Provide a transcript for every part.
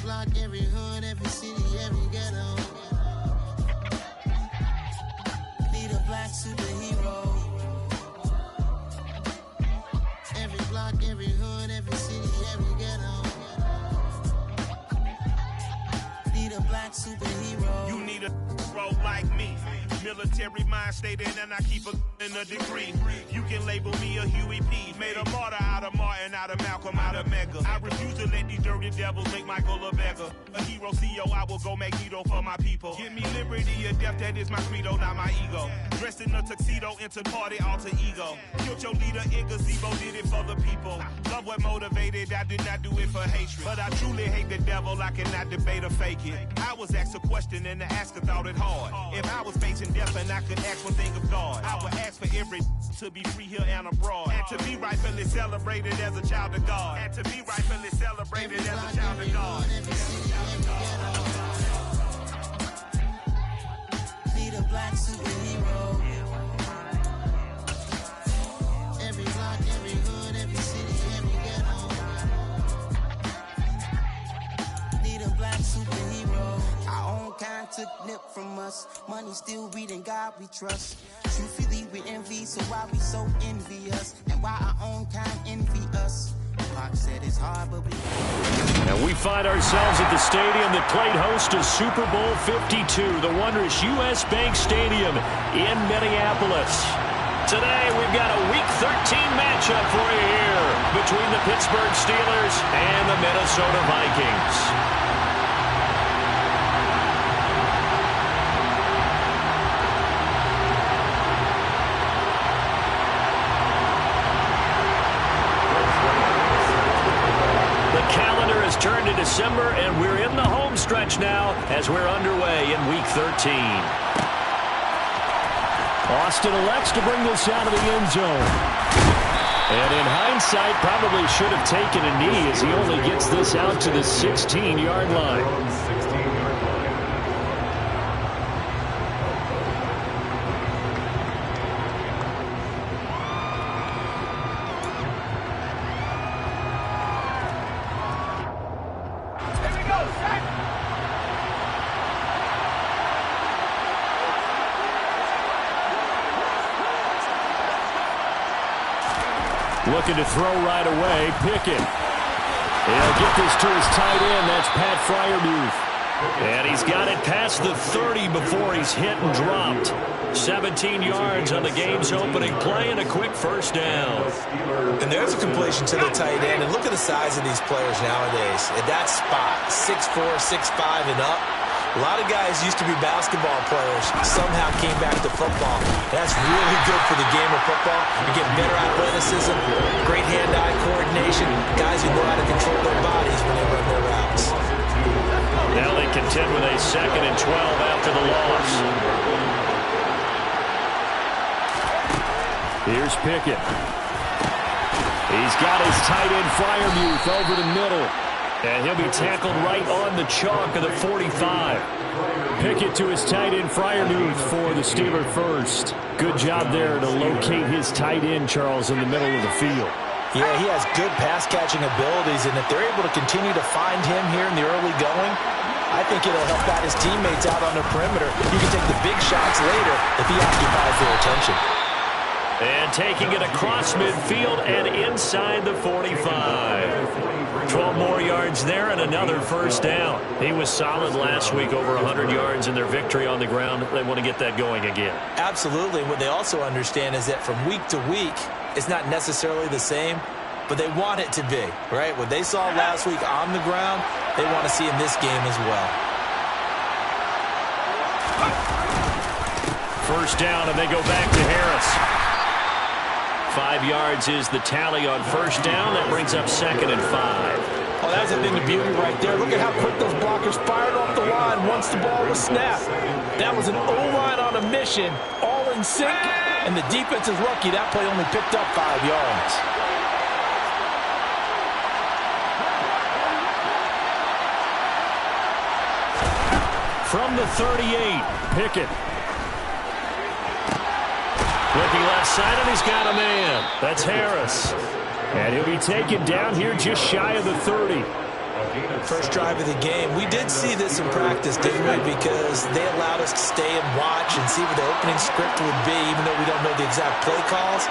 block, every hood, every city, every ghetto. Need a black superhero. Every block, every hood, every city, every ghetto. Need a black superhero. You need a bro like me. Military mind stated, and I keep in a degree. You can label me a Huey P. Made a martyr out of Martin, out of Malcolm, out of Mega. I refuse to let these dirty devils make Michael a beggar. A hero CEO, I will go Magneto for my people. Give me liberty or death, that is my credo, not my ego. Dressed in a tuxedo, into party, alter ego. Killed your leader, in gazebo, did it for the people. Love what motivated, I did not do it for hatred. But I truly hate the devil, I cannot debate or fake it. I was asked a question and the asker thought it hard. If I was facing death and I could ask one thing of God, I would ask for every to be free here and abroad, and to be rightfully celebrated as a child of God, and to be rightfully celebrated as a child of God. Need a black superhero. Every block, every hood, every city, every ghetto. Need a black superhero. Our own kind took nip from us. Money still reading God we trust. Truthfully we envy, so why we so envious? And why our own kind envy us? Pac said it's hard, but we... And we find ourselves at the stadium that played host to Super Bowl 52, the wondrous U.S. Bank Stadium in Minneapolis. Today, we've got a Week 13 matchup for you here between the Pittsburgh Steelers and the Minnesota Vikings. Turned to December, and we're in the home stretch now as we're underway in Week 13. Austin elects to bring this out of the end zone. And in hindsight, probably should have taken a knee as he only gets this out to the 16-yard line. Looking to throw right away. Pickett. He'll get this to his tight end. That's Pat Freiermuth. And he's got it past the 30 before he's hit and dropped. 17 yards on the game's opening play and a quick first down. And there's a completion to the tight end. And look at the size of these players nowadays. At that spot, 6'4", 6'5", and up. A lot of guys used to be basketball players, somehow came back to football. That's really good for the game of football. You get better athleticism, great hand-eye coordination, guys who know how to control their bodies when they run their routes. Now they contend with a 2nd and 12 after the loss. Here's Pickett. He's got his tight end Freiermuth over the middle. And he'll be tackled right on the chalk of the 45. Pickett to his tight end Freiermuth for the Steeler first. Good job there to locate his tight end, Charles, in the middle of the field. Yeah, he has good pass-catching abilities, and if they're able to continue to find him here in the early going, I think it'll help out his teammates out on the perimeter. He can take the big shots later if he occupies their attention. And taking it across midfield and inside the 45. 12 more yards there and another first down. He was solid last week, over 100 yards in their victory on the ground. They want to get that going again. Absolutely. What they also understand is that from week to week, it's not necessarily the same, but they want it to be, right? What they saw last week on the ground, they want to see in this game as well. First down, and they go back to Harris. 5 yards is the tally on first down. That brings up 2nd and 5. Oh, that's a thing of beauty right there. Look at how quick those blockers fired off the line once the ball was snapped. That was an O-line on a mission, all in sync, and the defense is lucky that play only picked up 5 yards. From the 38, Pickett. Looking left side, and he's got a man. That's Harris. And he'll be taken down here just shy of the 30. First drive of the game. We did see this in practice, didn't we? Because they allowed us to stay and watch and see what the opening script would be, even though we don't know the exact play calls.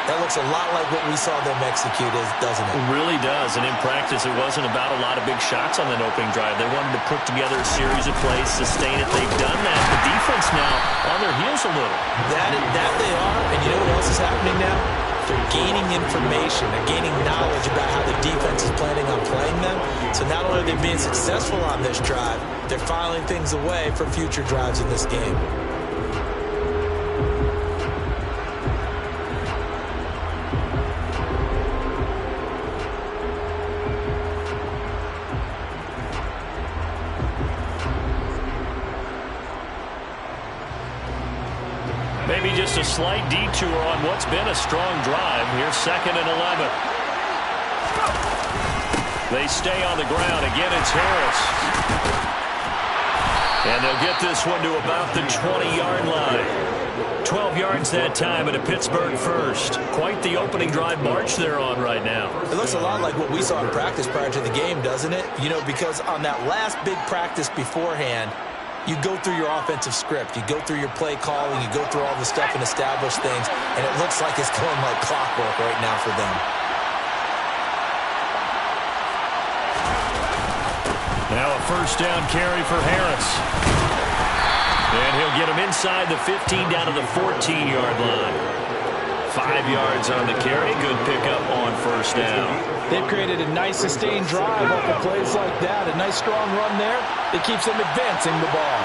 That looks a lot like what we saw them execute, doesn't it? It really does. And in practice, it wasn't about a lot of big shots on that opening drive. They wanted to put together a series of plays, sustain it. They've done that. The defense now on their heels a little. That they are. And you know what else is happening now? They're gaining information. They're gaining knowledge about how the defense is planning on playing them. So not only are they being successful on this drive, they're filing things away for future drives in this game. Maybe just a slight detour on what's been a strong drive. Here's 2nd and 11. They stay on the ground. Again, it's Harris. And they'll get this one to about the 20-yard line. 12 yards that time and a Pittsburgh first. Quite the opening drive march they're on right now. It looks a lot like what we saw in practice prior to the game, doesn't it? You know, because on that last big practice beforehand, you go through your offensive script. You go through your play calling. You go through all the stuff and establish things. And it looks like it's going like clockwork right now for them. Now a first down carry for Harris. And he'll get him inside the 15 down to the 14-yard line. 5 yards on the carry. Good pickup on first down. They've created a nice sustained drive off of plays like that. A nice strong run there. It keeps them advancing the ball.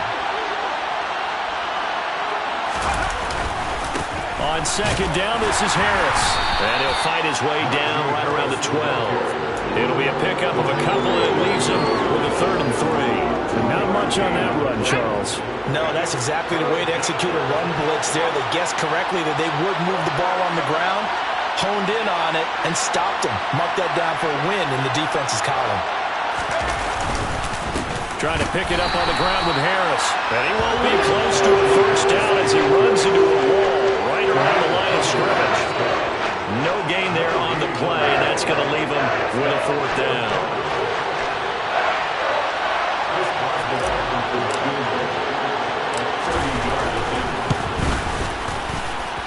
On second down, this is Harris. And he'll fight his way down right around the 12. It'll be a pickup of a couple and leaves him with a 3rd and 3. Not much on that run, Charles. No, that's exactly the way to execute a run blitz there. They guessed correctly that they would move the ball on the ground, honed in on it, and stopped him. Mark that down for a win in the defense's column. Trying to pick it up on the ground with Harris. And he won't be close to a first down as he runs into a wall right around the line of scrimmage. No gain there on the play, and that's going to leave him with a 4th down.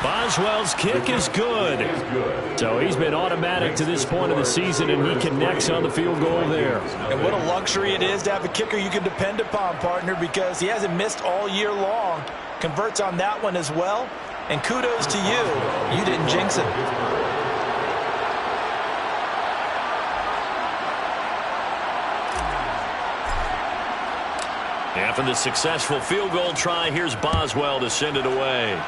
Boswell's kick is good. So he's been automatic to this point of the season, and he connects on the field goal there. And what a luxury it is to have a kicker you can depend upon, partner, because he hasn't missed all year long. Converts on that one as well. And kudos to you. You didn't jinx him. After the successful field goal try, here's Boswell to send it away.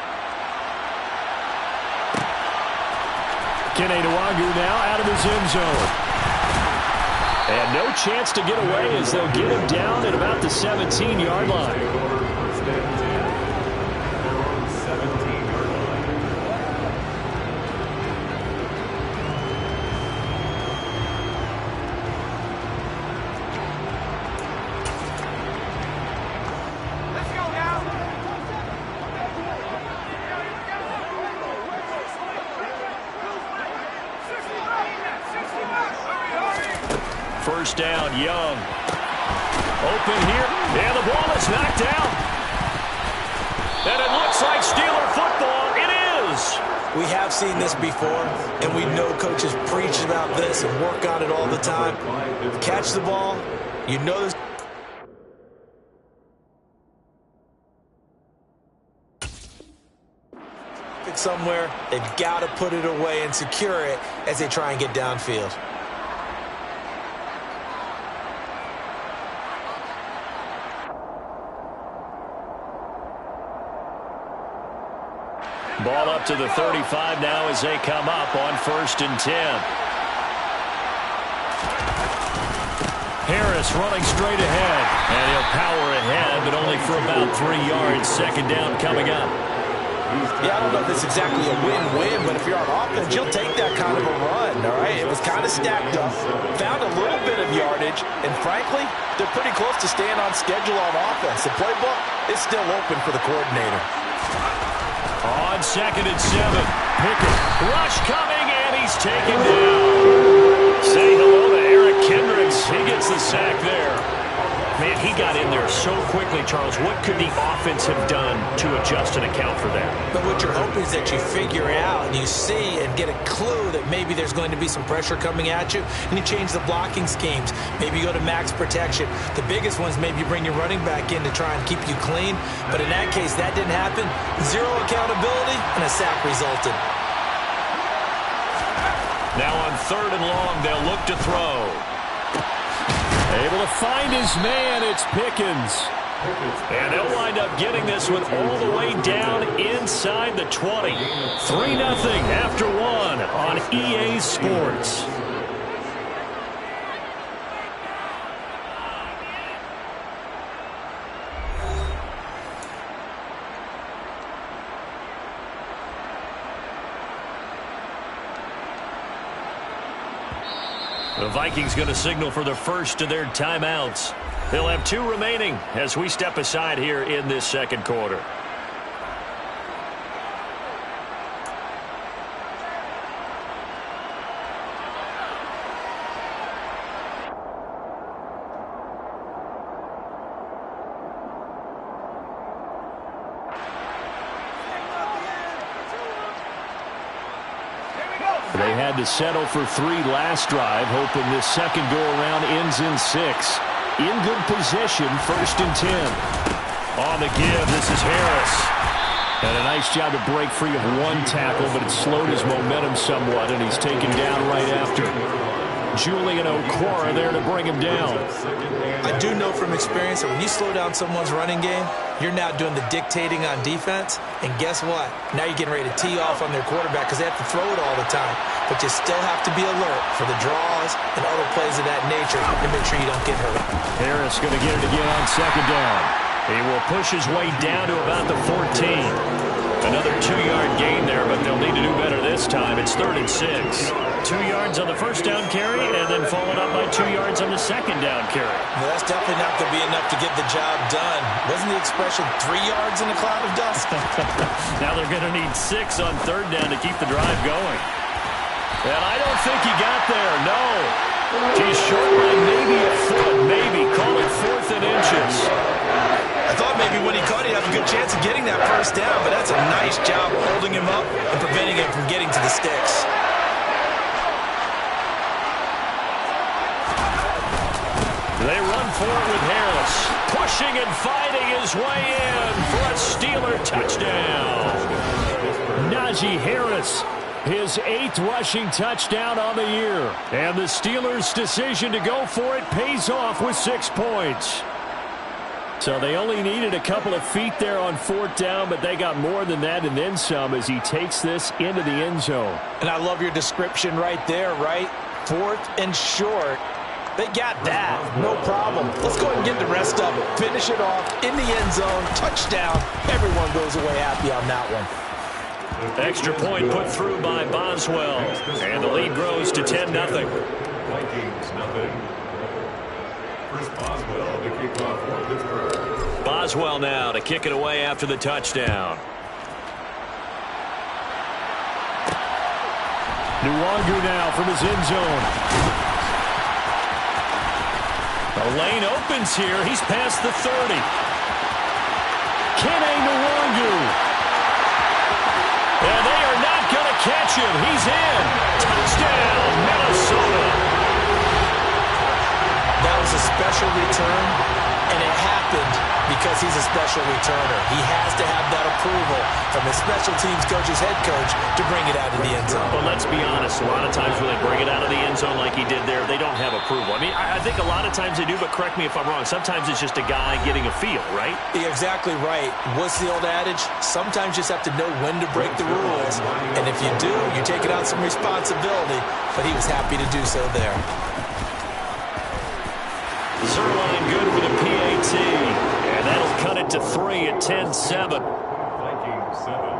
Kene Nwagu now out of his end zone. And no chance to get away as they'll get him down at about the 17-yard line. First down, Young. Open here, and the ball is knocked down. And it looks like Steeler football. It is. We have seen this before, and we know coaches preach about this and work on it all the time. Catch the ball. You know this. Somewhere, they've got to put it away and secure it as they try and get downfield. Ball up to the 35 now as they come up on 1st and 10. Harris running straight ahead. And he'll power ahead, but only for about 3 yards. 2nd down coming up. Yeah, I don't know if it's exactly a win-win, but if you're on offense, you'll take that kind of a run, all right? It was kind of stacked up, found a little bit of yardage, and frankly, they're pretty close to staying on schedule on offense. The playbook is still open for the coordinator. On 2nd and 7, Pickett, rush coming, and he's taken down. Say hello to Eric Kendricks. He gets the the sack there. Man, he got in there so quickly, Charles. What could the offense have done to adjust and account for that? But what you're hoping is that you figure out and you see and get a clue that maybe there's going to be some pressure coming at you, and you change the blocking schemes. Maybe you go to max protection. The biggest ones, maybe you bring your running back in to try and keep you clean. But in that case, that didn't happen. Zero accountability, and a sack resulted. Now on 3rd and long, they'll look to throw. Able to find his man, it's Pickens. And they'll wind up getting this one all the way down inside the 20. 3-0 after 1 on EA Sports. The Vikings going to signal for the first of their timeouts. They'll have 2 remaining as we step aside here in this second quarter. They had to settle for 3 last drive, hoping this second go-around ends in 6. In good position, 1st and 10. On the give, this is Harris. And a nice job to break free of 1 tackle, but it slowed his momentum somewhat, and he's taken down right after. Julian Okwara there to bring him down. I do know from experience that when you slow down someone's running game, you're now doing the dictating on defense. And guess what? Now you're getting ready to tee off on their quarterback because they have to throw it all the time. But you still have to be alert for the draws and other plays of that nature and make sure you don't get hurt. Harris going to get it again on 2nd down. He will push his way down to about the 14. Another 2-yard gain there, but they'll need to do better this time. It's 3rd and 6. 2 yards on the 1st down carry, and then followed up by 2 yards on the 2nd down carry. Well, that's definitely not going to be enough to get the job done. Wasn't the expression 3 yards in a cloud of dust? Now they're going to need 6 on 3rd down to keep the drive going. And I don't think he got there, no. He's short by maybe a foot, maybe. Call it 4th and inches. I thought maybe when he caught it, he'd have a good chance of getting that 1st down, but that's a nice job holding him up and preventing him from getting to the sticks. They run for it with Harris. Pushing and fighting his way in for a Steeler touchdown. Najee Harris, his 8th rushing touchdown on the year. And the Steelers' decision to go for it pays off with 6 points. So they only needed a couple of feet there on 4th down, but they got more than that and then some as he takes this into the end zone. And I love your description right there, right? 4th and short. They got that. No problem. Let's go ahead and get the rest of it. Finish it off in the end zone. Touchdown. Everyone goes away happy on that one. Extra point put through by Boswell. And the lead grows to 10-0. Vikings, nothing. First Boswell to kick off for Pittsburgh. Boswell now to kick it away after the touchdown. Nwangu now from his end zone. The lane opens here. He's past the 30. Kene Nwangu. And they are not going to catch him. He's in. Touchdown, Minnesota. That was a special return, and it happened because he's a special returner. He has to have that approval from his special teams coach's head coach to bring it out of the end zone. But let's be honest, a lot of times when they bring it out of the end zone like he did there, they don't have approval. I mean, I think a lot of times they do, but correct me if I'm wrong. Sometimes it's just a guy getting a feel, right? You're exactly right. What's the old adage? Sometimes you just have to know when to break the rules. And if you do, you're taking on some responsibility. But he was happy to do so there. Zerline good with a PAT. And that'll cut it to 3 at 10-7. Vikings 7.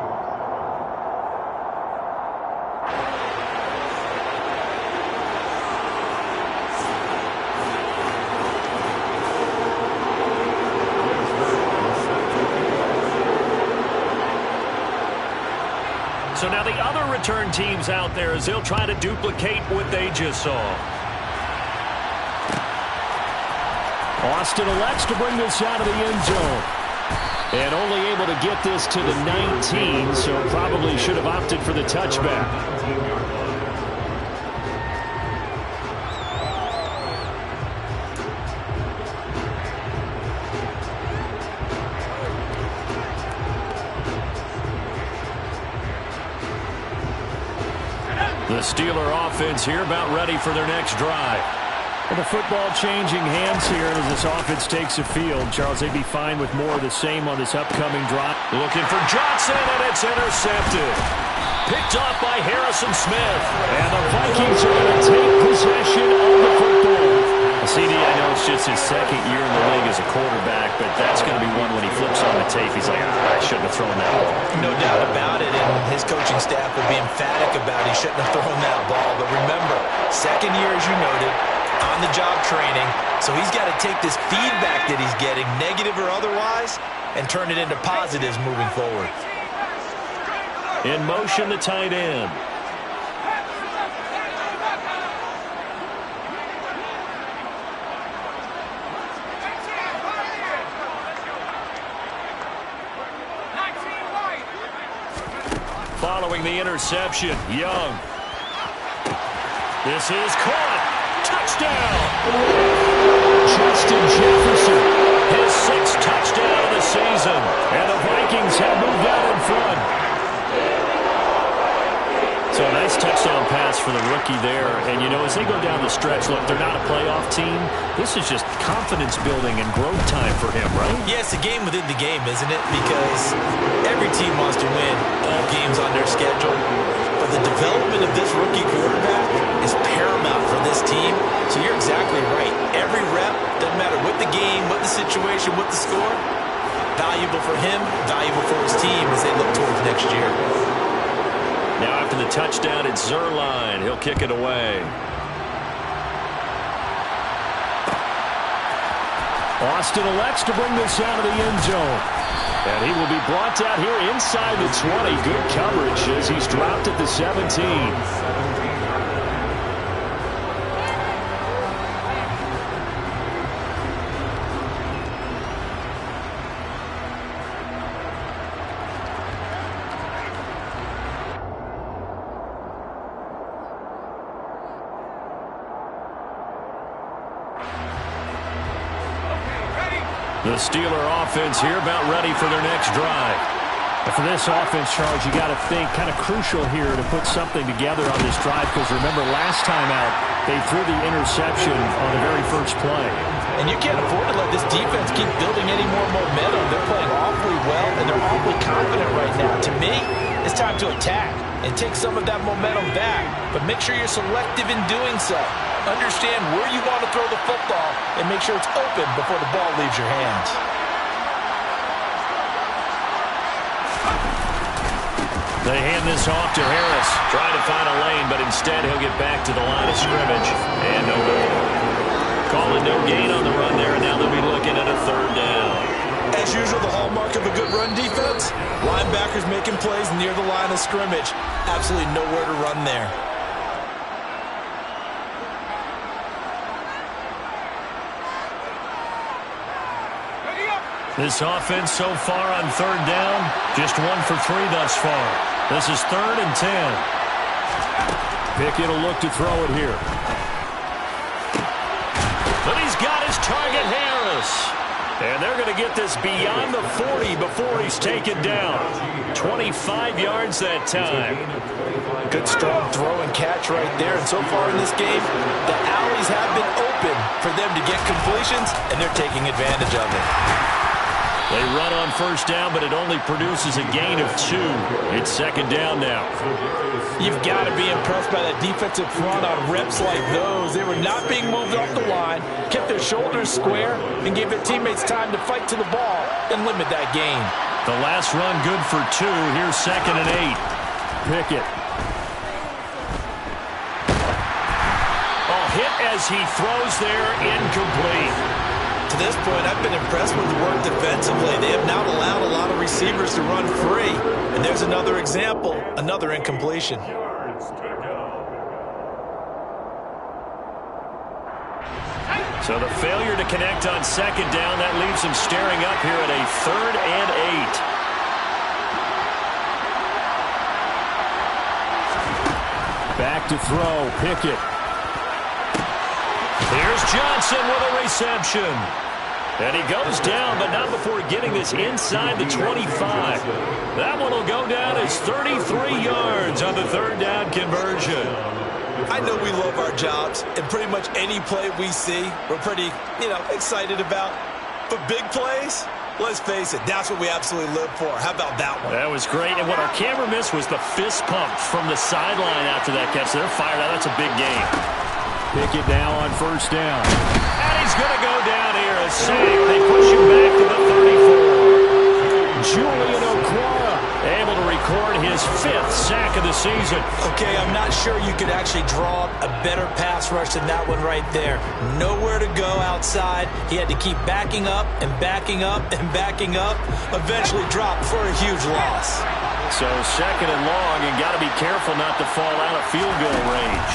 So now the other return teams out there as they'll try to duplicate what they just saw. Austin elects to bring this out of the end zone. And only able to get this to the 19, so probably should have opted for the touchback. The Steeler offense here about ready for their next drive. And the football changing hands here as this offense takes the field. Charles, they'd be fine with more of the same on this upcoming drive. Looking for Johnson, and it's intercepted. Picked off by Harrison Smith. And the Vikings are going to take possession of the football. CD, I know it's just his second year in the league as a quarterback, but that's going to be one when he flips on the tape. He's like, I shouldn't have thrown that ball. No doubt about it, and his coaching staff will be emphatic about he shouldn't have thrown that ball. But remember, second year, as you noted, on-the-job training, so he's got to take this feedback that he's getting, negative or otherwise, and turn it into positives moving forward. In motion, the tight end. Following the interception, Young. This is caught. Touchdown! Justin Jefferson, his 6th touchdown of the season. And the Vikings have moved out in front. So a nice touchdown pass for the rookie there. And, you know, as they go down the stretch, look, they're not a playoff team. This is just confidence building and growth time for him, right? Yeah, it's a game within the game, isn't it? Because every team wants to win all games on their schedule. But the development of this rookie quarterback is paramount for this team. So you're exactly right. Every rep, doesn't matter what the game, what the situation, what the score, valuable for him, valuable for his team as they look towards next year. Now after the touchdown, it's Zerline. He'll kick it away. Austin elects to bring this out of the end zone. And he will be brought out here inside the 20. Good coverage as he's dropped at the 17. The Steeler offense here about ready for their next drive. And for this offense, Charles, you got to think kind of crucial here to put something together on this drive because remember last time out they threw the interception on the very first play. And you can't afford to let this defense keep building any more momentum. They're playing awfully well and they're awfully confident right now. To me, it's time to attack and take some of that momentum back. But make sure you're selective in doing so. Understand where you want to throw the football and make sure it's open before the ball leaves your hands. They hand this off to Harris. Trying to find a lane, but instead he'll get back to the line of scrimmage. And no goal. Calling no gain on the run there, and now they'll be looking at a 3rd down. As usual, the hallmark of a good run defense, linebackers making plays near the line of scrimmage. Absolutely nowhere to run there. This offense so far on 3rd down, just 1 for 3 thus far. This is 3rd and 10. Pickett will look to throw it here. But he's got his target, Harris. And they're going to get this beyond the 40 before he's taken down. 25 yards that time. Good strong throw and catch right there. And so far in this game, the alleys have been open for them to get completions, and they're taking advantage of it. They run on 1st down, but it only produces a gain of 2. It's 2nd down now. You've got to be impressed by that defensive front on reps like those. They were not being moved off the line, kept their shoulders square, and gave their teammates time to fight to the ball and limit that gain. The last run good for 2. Here's 2nd and 8. Pickett. Hit as he throws there, incomplete. To this point, I've been impressed with the work defensively. They have not allowed a lot of receivers to run free. And there's another example, another incompletion. So the failure to connect on second down, that leaves him staring up here at a 3rd and 8. Back to throw, Pickett. Here's Johnson with a reception. And he goes down, but not before getting this inside the 25. That one will go down as 33 yards on the 3rd down conversion. I know we love our jobs, and pretty much any play we see, we're pretty, excited about. But big plays, let's face it, that's what we absolutely live for. How about that one? That was great, and what our camera missed was the fist pump from the sideline after that catch. They're fired out. That's a big game. Pickett now on 1st down. And he's going to go down here. A sack. They push him back to the 34. Julian Okwara able to record his 5th sack of the season. Okay, I'm not sure you could actually draw a better pass rush than that one right there. Nowhere to go outside. He had to keep backing up and backing up and backing up. Eventually dropped for a huge loss. So 2nd and long, and got to be careful not to fall out of field goal range.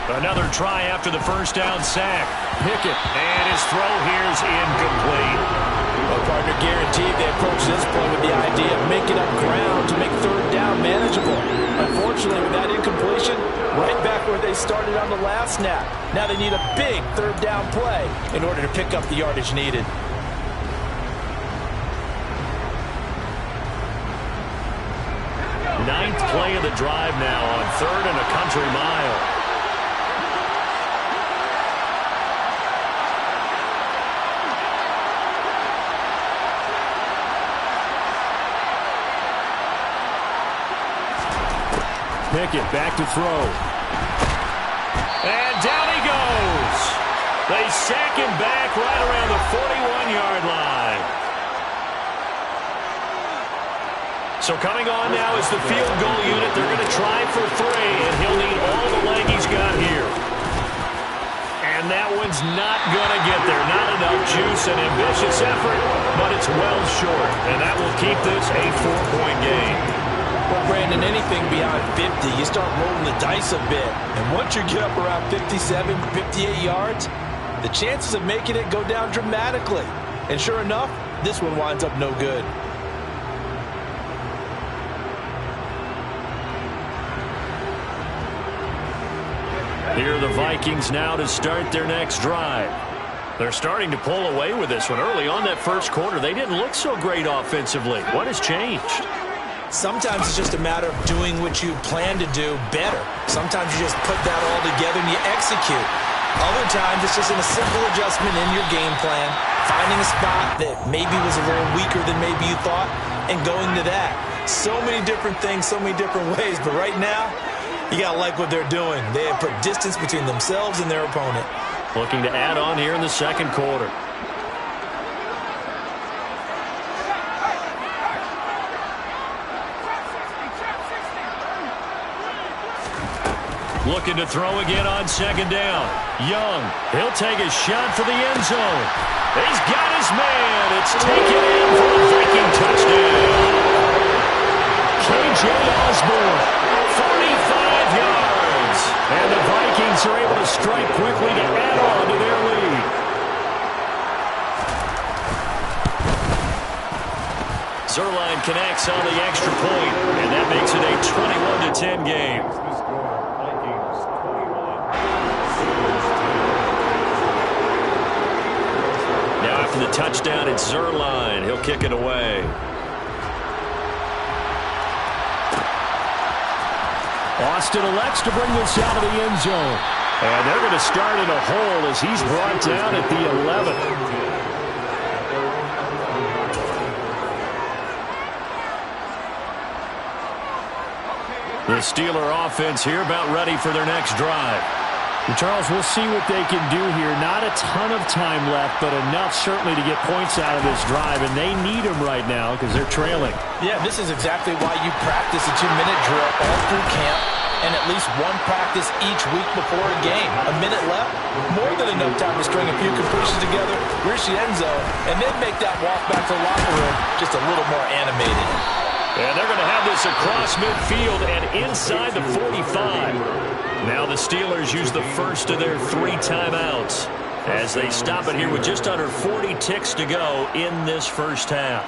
Another try after the 1st down sack. Pickett, and his throw here's incomplete. Well, partner, guaranteed they approach this play with the idea of making up ground to make 3rd down manageable. Unfortunately, with that incompletion, right back where they started on the last snap. Now they need a big 3rd down play in order to pick up the yardage needed. Ninth play of the drive now on 3rd and a country mile. Pickett back to throw. And down he goes. They sack him back right around the 41-yard line. So coming on now is the field goal unit. They're going to try for 3, and he'll need all the leg he's got here. And that one's not going to get there. Not enough juice and ambitious effort, but it's well short. And that will keep this a 4-point game. Well, Brandon, anything beyond 50, you start rolling the dice a bit. And once you get up around 57, 58 yards, the chances of making it go down dramatically. And sure enough, this one winds up no good. Here are the Vikings now to start their next drive. They're starting to pull away with this one. Early on that first quarter, they didn't look so great offensively. What has changed? Sometimes it's just a matter of doing what you plan to do better. Sometimes you just put that all together and you execute. Other times it's just a simple adjustment in your game plan, finding a spot that maybe was a little weaker than maybe you thought, and going to that. So many different things, so many different ways, but right now, you got to like what they're doing. They have put distance between themselves and their opponent. Looking to add on here in the second quarter. Looking to throw again on 2nd down. Young, he'll take a shot for the end zone. He's got his man. It's taken in for a Viking touchdown. K.J. Osborne, 45 yards. And the Vikings are able to strike quickly to add on to their lead. Zerline connects on the extra point, and that makes it a 21-10 game. The touchdown, it's Zerline. He'll kick it away. Austin elects to bring this out of the end zone. And they're going to start in a hole as he's brought down at the 11. The Steeler offense here about ready for their next drive. Charles, we'll see what they can do here. Not a ton of time left, but enough certainly to get points out of this drive, and they need them right now because they're trailing. Yeah, this is exactly why you practice a 2-minute drill all through camp and at least one practice each week before a game. A minute left, more than enough time to string a few completions together, reach the end zone, and then make that walk back to the locker room just a little more animated. And they're going to have this across midfield and inside the 45. Now the Steelers use the first of their 3 timeouts. as they stop it here with just under 40 ticks to go in this first half.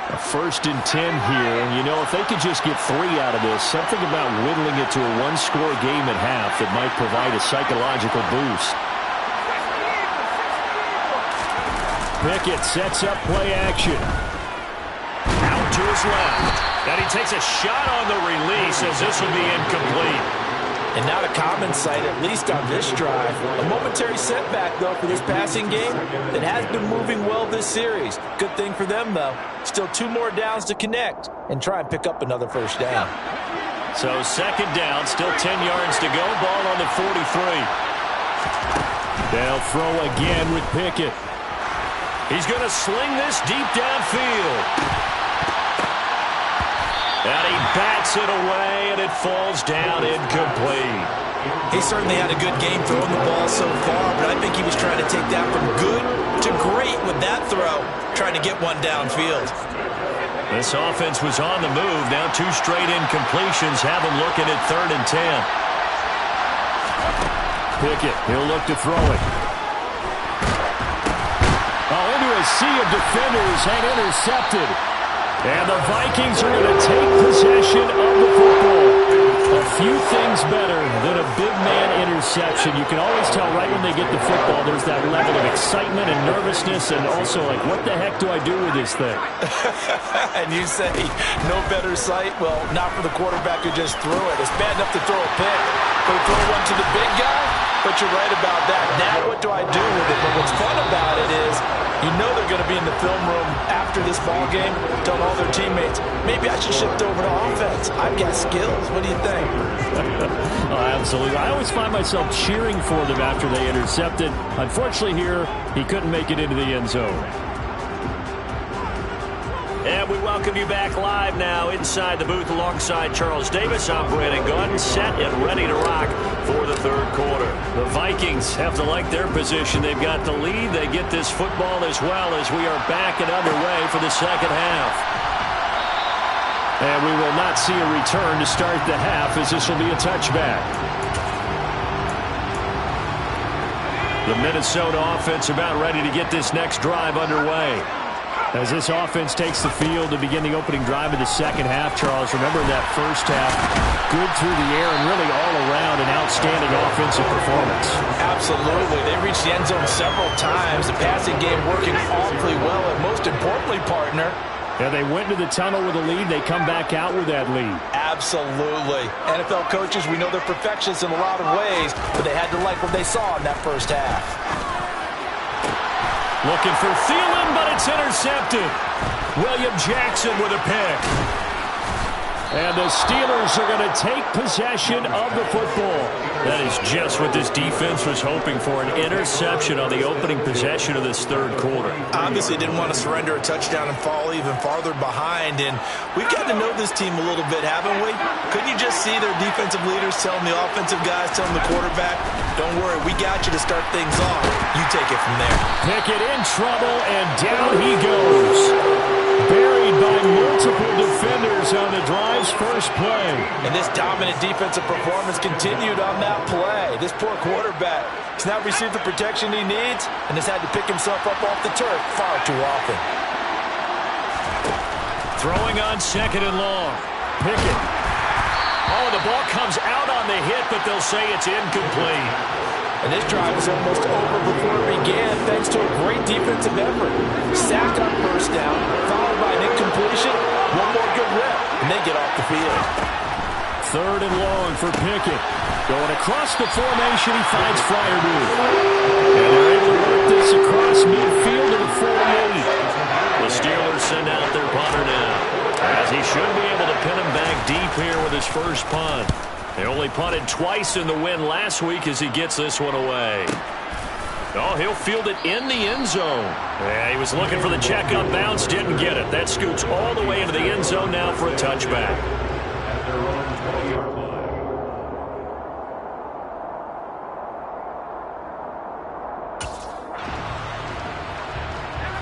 A 1st and 10 here. You know, if they could just get 3 out of this, something about whittling it to a one-score game at half that might provide a psychological boost. Pickett sets up play action. Out to his left. And he takes a shot on the release as this will be incomplete. And not a common sight, at least on this drive. A momentary setback, though, for this passing game that has been moving well this series. Good thing for them, though. Still 2 more downs to connect and try and pick up another first down. So 2nd down, still 10 yards to go. Ball on the 43. They'll throw again with Pickett. He's going to sling this deep downfield. And he bats it away, and it falls down incomplete. He certainly had a good game throwing the ball so far, but I think he was trying to take that from good to great with that throw, trying to get one downfield. This offense was on the move. Now 2 straight incompletions have him looking at 3rd and 10. Pickett, he'll look to throw it. Oh, into a sea of defenders and intercepted. And the Vikings are going to take possession of the football. A few things better than a big man interception. You can always tell right when they get the football, there's that level of excitement and nervousness and also like, what the heck do I do with this thing? And you say, no better sight? Well, not for the quarterback who just threw it. It's bad enough to throw a pick, but throw one to the big guy? But you're right about that. Now what do I do with it? But what's fun about it is, you know they're going to be in the film room after this ball game, telling all their teammates, maybe I should shift over to offense. I've got skills. What do you think? Oh, absolutely. I always find myself cheering for them after they intercepted. Unfortunately here, he couldn't make it into the end zone. And we welcome you back live now inside the booth alongside Charles Davis. I'm Brandon Gunn, set and ready to rock for the 3rd quarter. The Vikings have to like their position. They've got the lead. They get this football as well as we are back and underway for the 2nd half. And we will not see a return to start the half as this will be a touchback. The Minnesota offense about ready to get this next drive underway. As this offense takes the field to begin the opening drive of the 2nd half, Charles, remember that first half, good through the air and really all around an outstanding offensive performance. Absolutely. They reached the end zone several times. The passing game working awfully well, and most importantly, partner, yeah, they went to the tunnel with a lead. They come back out with that lead. Absolutely. NFL coaches, we know they're perfectionists in a lot of ways, but they had to like what they saw in that first half. Looking for Thielen, but it's intercepted. William Jackson with a pick. And the Steelers are going to take possession of the football. That is just what this defense was hoping for, an interception on the opening possession of this 3rd quarter. Obviously didn't want to surrender a touchdown and fall even farther behind. And we've gotten to know this team a little bit, haven't we? Couldn't you just see their defensive leaders telling the offensive guys, telling the quarterback, don't worry, we got you to start things off. You take it from there. Pickett in trouble, and down he goes. Buried by multiple defenders on the drive's first play. And this dominant defensive performance continued on that play. This poor quarterback has not received the protection he needs and has had to pick himself up off the turf far too often. Throwing on 2nd and long. Pickett. Oh, the ball comes out on the hit, but they'll say it's incomplete. And this drive was almost over before it began thanks to a great defensive effort. Sacked on first down, followed by an incompletion, one more good rep, and they get off the field. 3rd and long for Pickett. Going across the formation, he finds Fryermuth. And they're able to work this across midfield to the 48. The Steelers send out their punter now, as he should be able to pin him back deep here with his first punt. They only punted twice in the win last week as he gets this one away. Oh, he'll field it in the end zone. Yeah, he was looking for the check-up bounce, didn't get it. That scoots all the way into the end zone now for a touchback.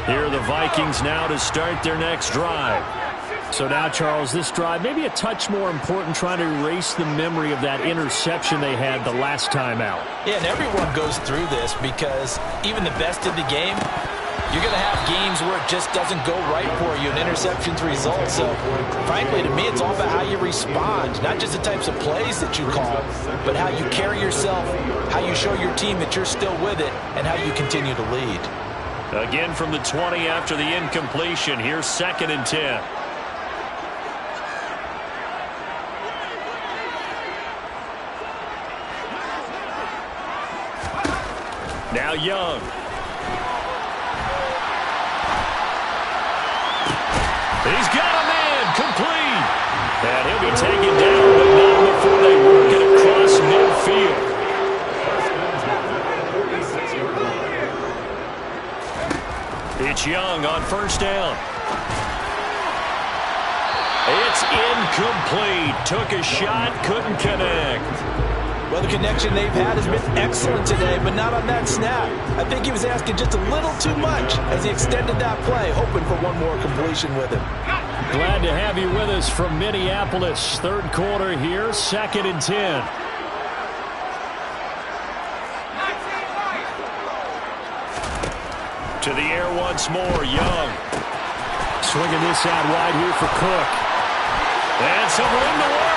Here are the Vikings now to start their next drive. So now, Charles, this drive maybe a touch more important, trying to erase the memory of that interception they had the last time out. Yeah, and everyone goes through this because even the best in the game, you're going to have games where it just doesn't go right for you, and interceptions result. So, frankly, to me, it's all about how you respond, not just the types of plays that you call, but how you carry yourself, how you show your team that you're still with it, and how you continue to lead. Again from the 20 after the incompletion. Here's 2nd and 10. Now Young. He's got a man complete. And he'll be taken down, but not before they work it across midfield. It's Young on 1st down. It's incomplete. Took a shot, couldn't connect. Well, the connection they've had has been excellent today, but not on that snap. I think he was asking just a little too much as he extended that play, hoping for one more completion with him. Glad to have you with us from Minneapolis. 3rd quarter here, 2nd and 10. To the air once more, Young. Swinging this out wide here for Cook. And some room to work.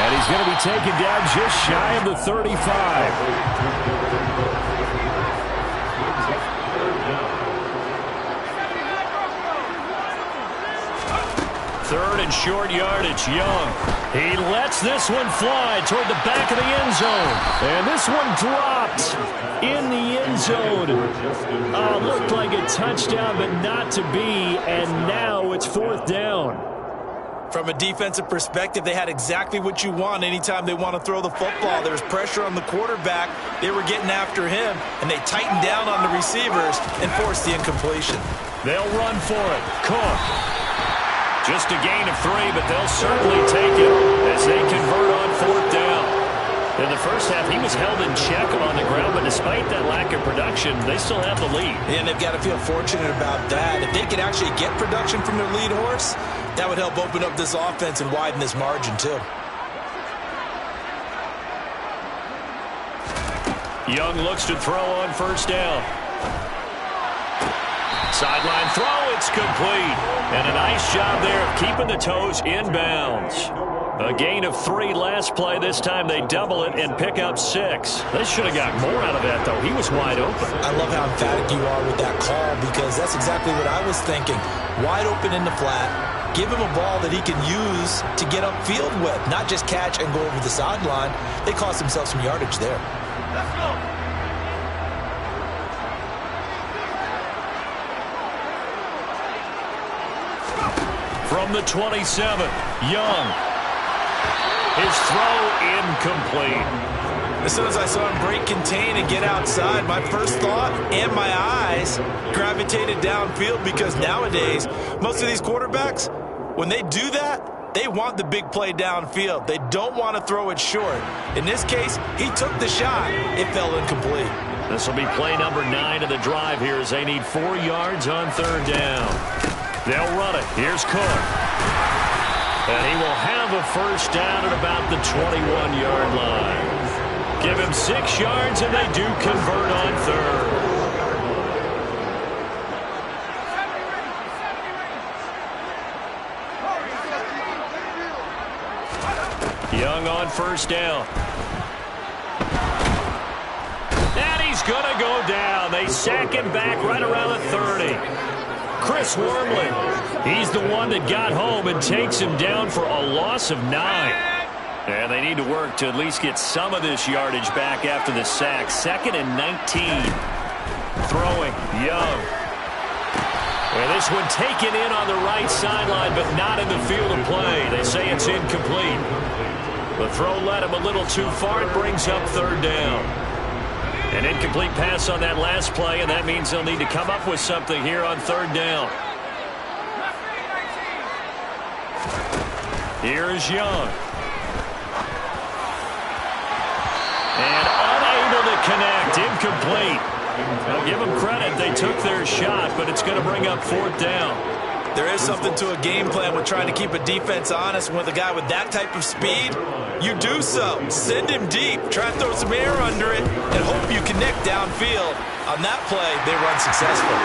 And he's going to be taken down just shy of the 35. 3rd and short yardage, Young. He lets this one fly toward the back of the end zone. And this one dropped in the end zone. Looked like a touchdown, but not to be. And now it's 4th down. From a defensive perspective, they had exactly what you want anytime they want to throw the football. There was pressure on the quarterback. They were getting after him, and they tightened down on the receivers and forced the incompletion. They'll run for it. Cook. Just a gain of 3, but they'll certainly take it as they convert on 4th down. In the first half, he was held in check on the ground, but despite that lack of production, they still have the lead. And they've got to feel fortunate about that. If they can actually get production from their lead horse, that would help open up this offense and widen this margin, too. Young looks to throw on 1st down. Sideline throw, it's complete. And a nice job there of keeping the toes inbounds. A gain of 3 last play. This time they double it and pick up 6. They should have got more out of that, though. He was wide open. I love how emphatic you are with that call because that's exactly what I was thinking. Wide open in the flat. Give him a ball that he can use to get upfield with, not just catch and go over the sideline. They cost themselves some yardage there. Let's go. From the 27, Young. His throw incomplete. As soon as I saw him break contain and get outside, my first thought and my eyes gravitated downfield because nowadays, most of these quarterbacks, when they do that, they want the big play downfield. They don't want to throw it short. In this case, he took the shot. It fell incomplete. This will be play number 9 of the drive here as they need 4 yards on 3rd down. They'll run it. Here's Cook. And he will have a 1st down at about the 21-yard line. Give him 6 yards, and they do convert on 3rd. Young on 1st down. And he's going to go down. They sack him back right around the 30. Chris Wormley, he's the one that got home and takes him down for a loss of 9. And they need to work to at least get some of this yardage back after the sack. 2nd and 19. Throwing, Young. And this one taken in on the right sideline, but not in the field of play. They say it's incomplete. The throw led him a little too far. It brings up 3rd down. An incomplete pass on that last play, and that means they'll need to come up with something here on 3rd down. Here's Young. And unable to connect. Incomplete. I'll give them credit. They took their shot, but it's going to bring up 4th down. There is something to a game plan with trying to keep a defense honest. With a guy with that type of speed, you do so. Send him deep, try to throw some air under it, and hope you connect downfield. On that play, they run successful.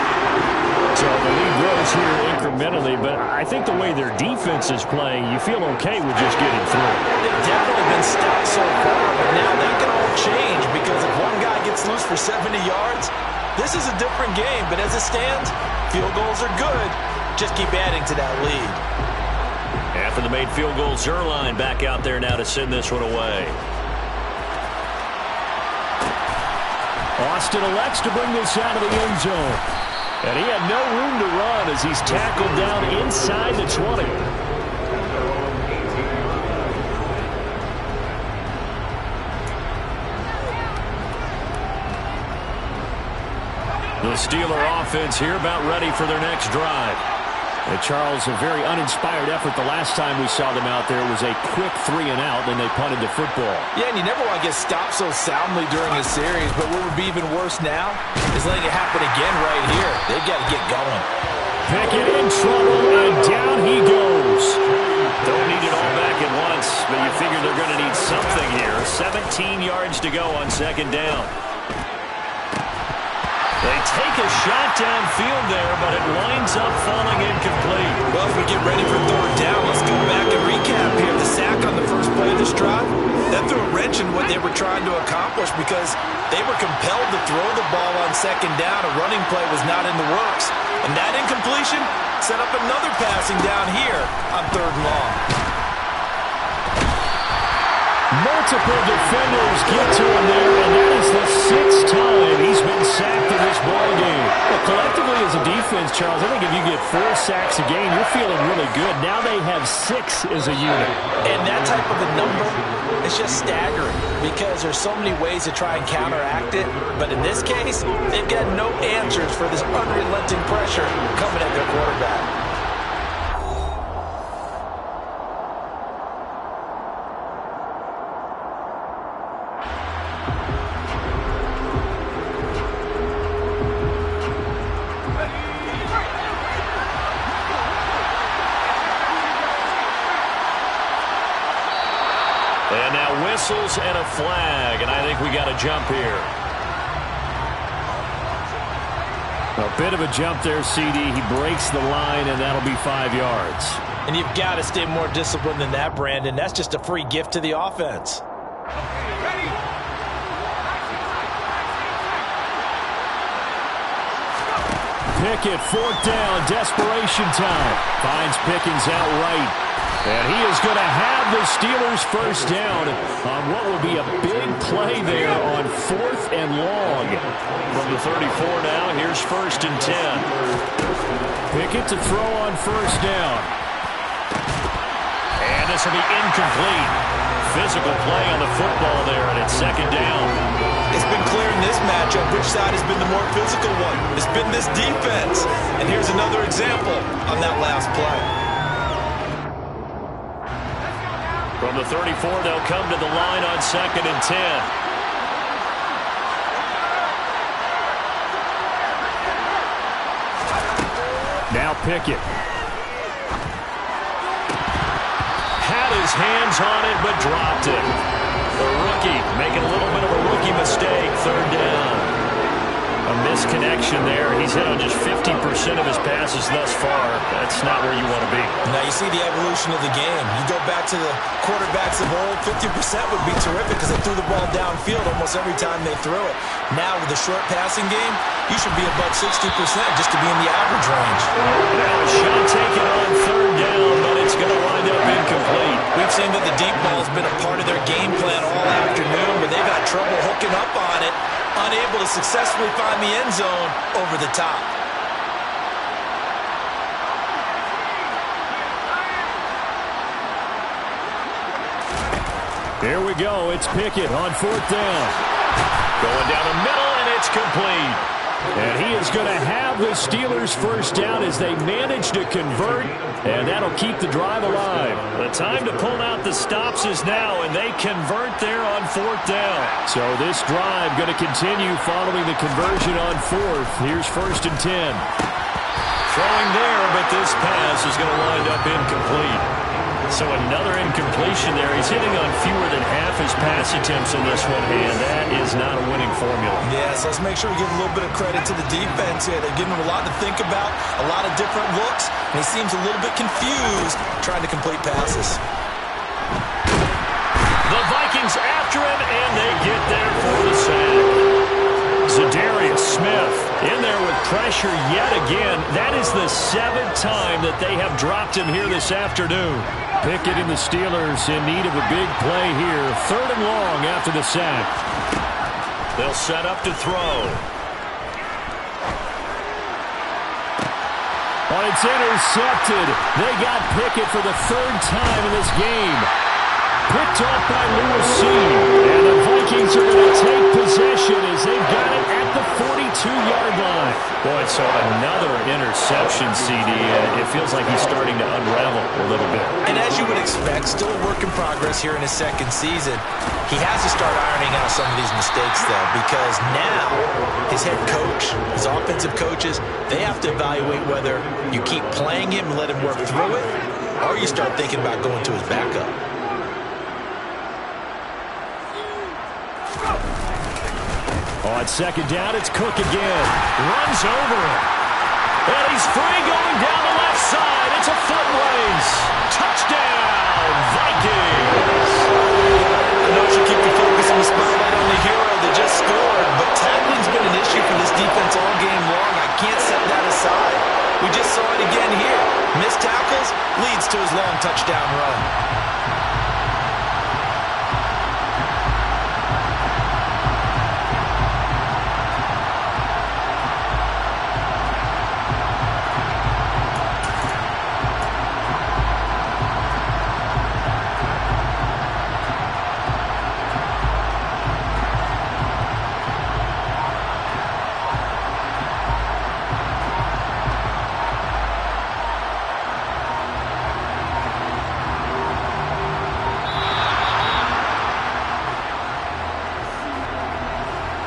So the lead grows here incrementally, but I think the way their defense is playing, you feel okay with just getting through. They've definitely been stout so far, but now that can all change because if one guy gets loose for 70 yards, this is a different game. But as it stands, field goals are good. Just keep adding to that lead. After the made field goal, Zerline back out there now to send this one away. Austin elects to bring this out of the end zone. And he had no room to run as he's tackled down inside the 20. The Steeler offense here about ready for their next drive. And Charles, a very uninspired effort the last time we saw them out there. It was a quick 3 and out, then they punted the football. Yeah, and you never want to get stopped so soundly during a series, but what would be even worse now is letting it happen again right here. They've got to get going. Pickett in trouble, and down he goes. Don't need it all back at once, but you figure they're going to need something here. 17 yards to go on second down. They take a shot downfield there, but it winds up falling incomplete. Well, if we get ready for third down, let's go back and recap here. The sack on the first play of this drive, that threw a wrench in what they were trying to accomplish because they were compelled to throw the ball on second down. A running play was not in the works. And that incompletion set up another passing down here on third and long. Multiple defenders get to him there, and that is the 6th time he's been sacked in this ballgame. Well, collectively as a defense, Charles, I think if you get 4 sacks a game, you're feeling really good. Now they have 6 as a unit. And that type of a number is just staggering because there's so many ways to try and counteract it. But in this case, they've got no answers for this unrelenting pressure coming at their quarterback. And now whistles and a flag, and I think we got a jump here. A bit of a jump there, CD. He breaks the line, and that'll be 5 yards. And you've got to stay more disciplined than that, Brandon. That's just a free gift to the offense. Pickett, 4th down, desperation time. Finds Pickens outright. And he is going to have the Steelers first down on what will be a big play there on 4th and long. From the 34 now, here's 1st and 10. Pickett to throw on 1st down. And this will be incomplete. Physical play on the football there, and it's 2nd down. It's been clear in this matchup which side has been the more physical one. It's been this defense. And here's another example on that last play. From the 34, they'll come to the line on 2nd and 10. Now Pickett. Had his hands on it, but dropped it. The rookie making a little bit of a rookie mistake. 3rd down. A misconnection there. He's hit on just 50% of his passes thus far. That's not where you want to be. Now you see the evolution of the game. You go back to the quarterbacks of old, 50% would be terrific because they threw the ball downfield almost every time they threw it. Now with the short passing game, you should be above 60% just to be in the average range. Now a shot taken on 3rd down, but it's going to wind up incomplete. We've seen that the deep ball has been a part of their game plan all afternoon, but they've had trouble hooking up on it. Unable to successfully find the end zone over the top. Here we go. It's Pickett on 4th down. Going down the middle, and it's complete. And he is going to have the Steelers first down as they manage to convert, and that'll keep the drive alive. The time to pull out the stops is now, and they convert there on 4th down. So this drive going to continue following the conversion on 4th. Here's 1st and 10. Throwing there, but this pass is going to wind up incomplete. So another incompletion there. He's hitting on fewer than half his pass attempts in this one, and that is not a winning formula. Yeah, so let's make sure we give a little bit of credit to the defense here. They're giving him a lot to think about, a lot of different looks, and he seems a little bit confused trying to complete passes. The Vikings after him, and they get there for the sack. Zadarius Smith in there with pressure yet again. That is the 7th time that they have dropped him here this afternoon. Pickett and the Steelers in need of a big play here. 3rd and long after the sack. They'll set up to throw. Oh, it's intercepted. They got Pickett for the 3rd time in this game. Picked off by Lewis C. And the Vikings are going to take possession as they've got it at the 42-yard line. Boy, so another interception, CD. It feels like he's starting to unravel a little bit. And as you would expect, still a work in progress here in his 2nd season. He has to start ironing out some of these mistakes, though, because now his head coach, his offensive coaches, they have to evaluate whether you keep playing him and let him work through it, or you start thinking about going to his backup. On 2nd down, it's Cook again. Runs over him. And he's free going down the left side. It's a foot race. Touchdown, Vikings. I know it should keep the focus on the spotlight on the hero that just scored, but tackling's been an issue for this defense all game long. I can't set that aside. We just saw it again here. Missed tackles leads to his long touchdown run.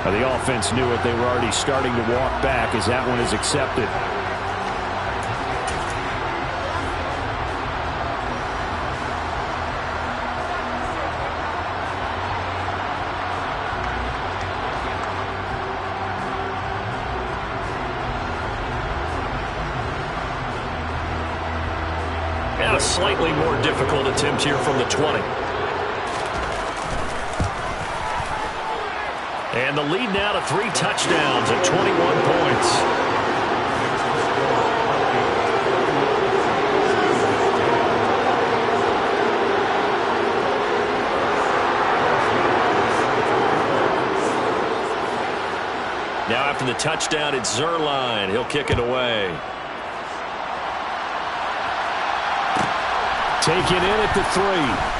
The offense knew it. They were already starting to walk back as that one is accepted. And a slightly more difficult attempt here from the 20. And the lead now to 3 touchdowns at 21 points. Now after the touchdown, it's Zerline. He'll kick it away. Taken in at the 3.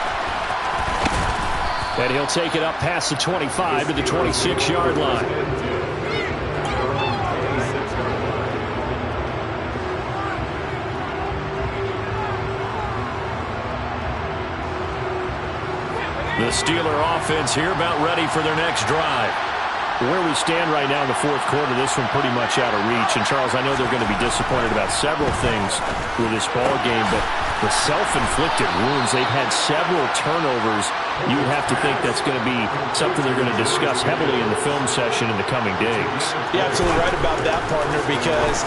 And he'll take it up past the 25 to the 26-yard line. The Steeler offense here about ready for their next drive. Where we stand right now in the 4th quarter, this one pretty much out of reach. And, Charles, I know they're going to be disappointed about several things with this ball game, but the self-inflicted wounds, they've had several turnovers. You would have to think that's going to be something they're going to discuss heavily in the film session in the coming days. You're absolutely right about that, partner, because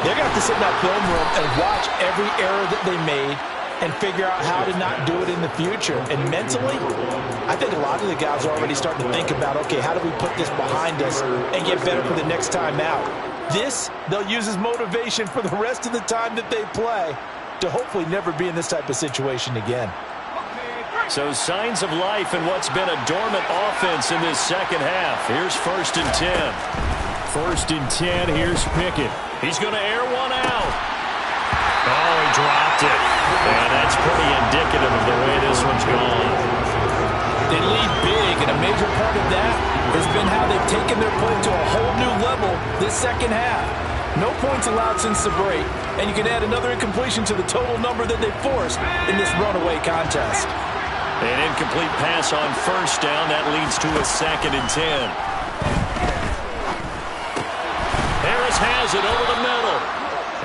they're going to have to sit in that film room and watch every error that they made and figure out how to not do it in the future. And mentally, I think a lot of the guys are already starting to think about, okay, how do we put this behind us and get better for the next time out? This, they'll use as motivation for the rest of the time that they play to hopefully never be in this type of situation again. So signs of life in what's been a dormant offense in this 2nd half. Here's 1st and 10. 1st and 10, here's Pickett. He's going to air one out. Oh, he dropped it. And that's pretty indicative of the way this one's gone. They lead big, and a major part of that has been how they've taken their play to a whole new level this 2nd half. No points allowed since the break, and you can add another incompletion to the total number that they forced in this runaway contest. An incomplete pass on 1st down. That leads to a 2nd and 10. Harris has it over the middle.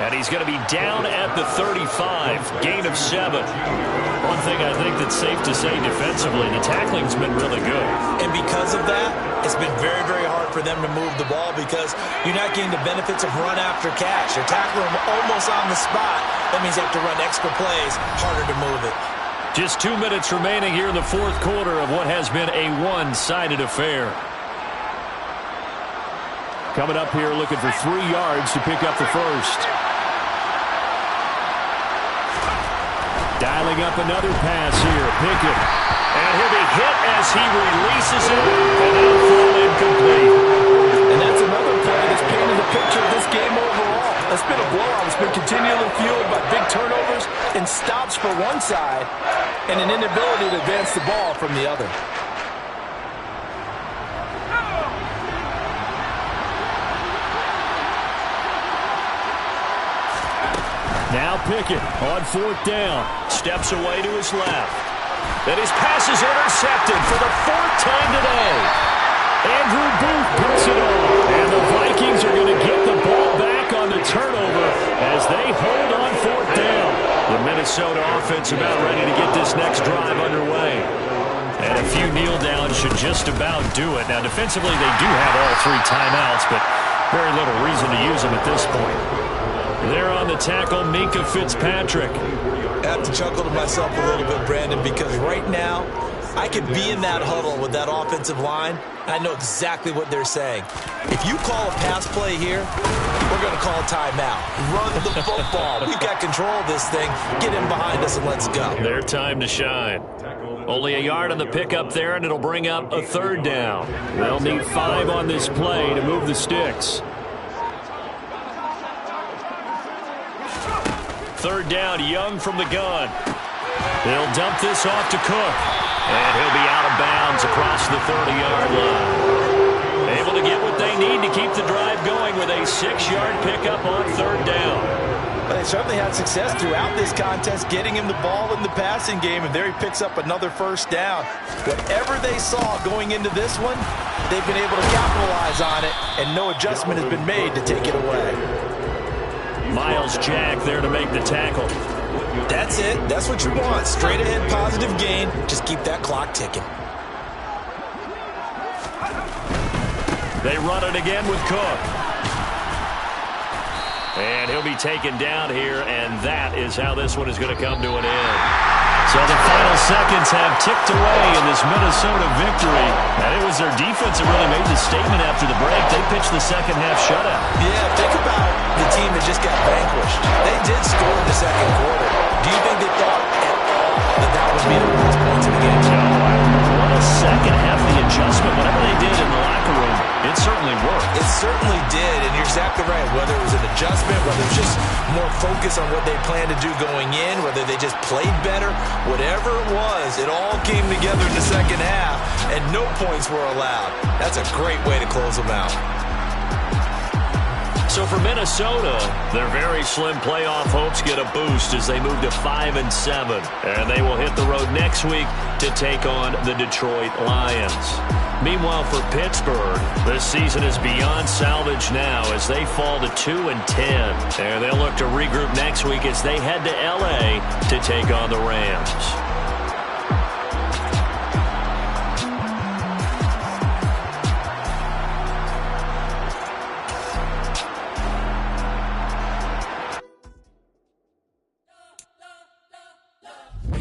And he's going to be down at the 35, gain of 7. One thing I think that's safe to say defensively, the tackling's been really good. And because of that, it's been very, very hard for them to move the ball because you're not getting the benefits of run after catch. You're tackling them almost on the spot. That means you have to run extra plays, harder to move it. Just 2 minutes remaining here in the fourth quarter of what has been a one-sided affair. Coming up here looking for 3 yards to pick up the first. Dialing up another pass here. Pickett. And he'll be hit as he releases it. And it'll fall incomplete. And that's another play that's painted the picture of this game overall. It's been a blowout. It's been continually fueled by big turnovers and stops for one side and an inability to advance the ball from the other. Now Pickett on 4th down. Steps away to his left. Then his pass is intercepted for the 4th time today. Andrew Booth picks it off. And the Vikings are going to get the ball back on the turnover as they hold on 4th down. The Minnesota offense about ready to get this next drive underway. And a few kneel downs should just about do it. Now defensively they do have all 3 timeouts, but very little reason to use them at this point. There on the tackle, Minkah Fitzpatrick. I have to chuckle to myself a little bit, Brandon, because right now I could be in that huddle with that offensive line. I know exactly what they're saying. If you call a pass play here, we're going to call a timeout. Run the football. We've got control of this thing. Get in behind us and let's go. Their time to shine. Only a yard on the pickup there, and it'll bring up a 3rd down. They'll need 5 on this play to move the sticks. 3rd down, Young from the gun. They'll dump this off to Cook. And he'll be out of bounds across the 30-yard line. Able to get what they need to keep the drive going with a 6-yard pickup on 3rd down. But they certainly had success throughout this contest getting him the ball in the passing game, and there he picks up another 1st down. Whatever they saw going into this one, they've been able to capitalize on it, and no adjustment has been made to take it away. Miles Jack there to make the tackle. That's it. That's what you want. Straight ahead, positive gain. Just keep that clock ticking. They run it again with Cook. And he'll be taken down here, and that is how this one is going to come to an end. So the final seconds have ticked away in this Minnesota victory. And it was their defense that really made the statement after the break. They pitched the second half shutout. Yeah, think about the team that just got vanquished. They did score in the second quarter. Do you think they thought at all that would be the last points of the game? No, what a second half of the adjustment. Whatever they did in the locker room, it certainly worked. It certainly did, and you're exactly right. Whether it was an adjustment, whether it was just more focus on what they planned to do going in, whether they just played better, whatever it was, it all came together in the second half, and no points were allowed. That's a great way to close them out. So for Minnesota, their very slim playoff hopes get a boost as they move to 5-7. And they will hit the road next week to take on the Detroit Lions. Meanwhile, for Pittsburgh, this season is beyond salvage now as they fall to 2-10. And they'll look to regroup next week as they head to L.A. to take on the Rams.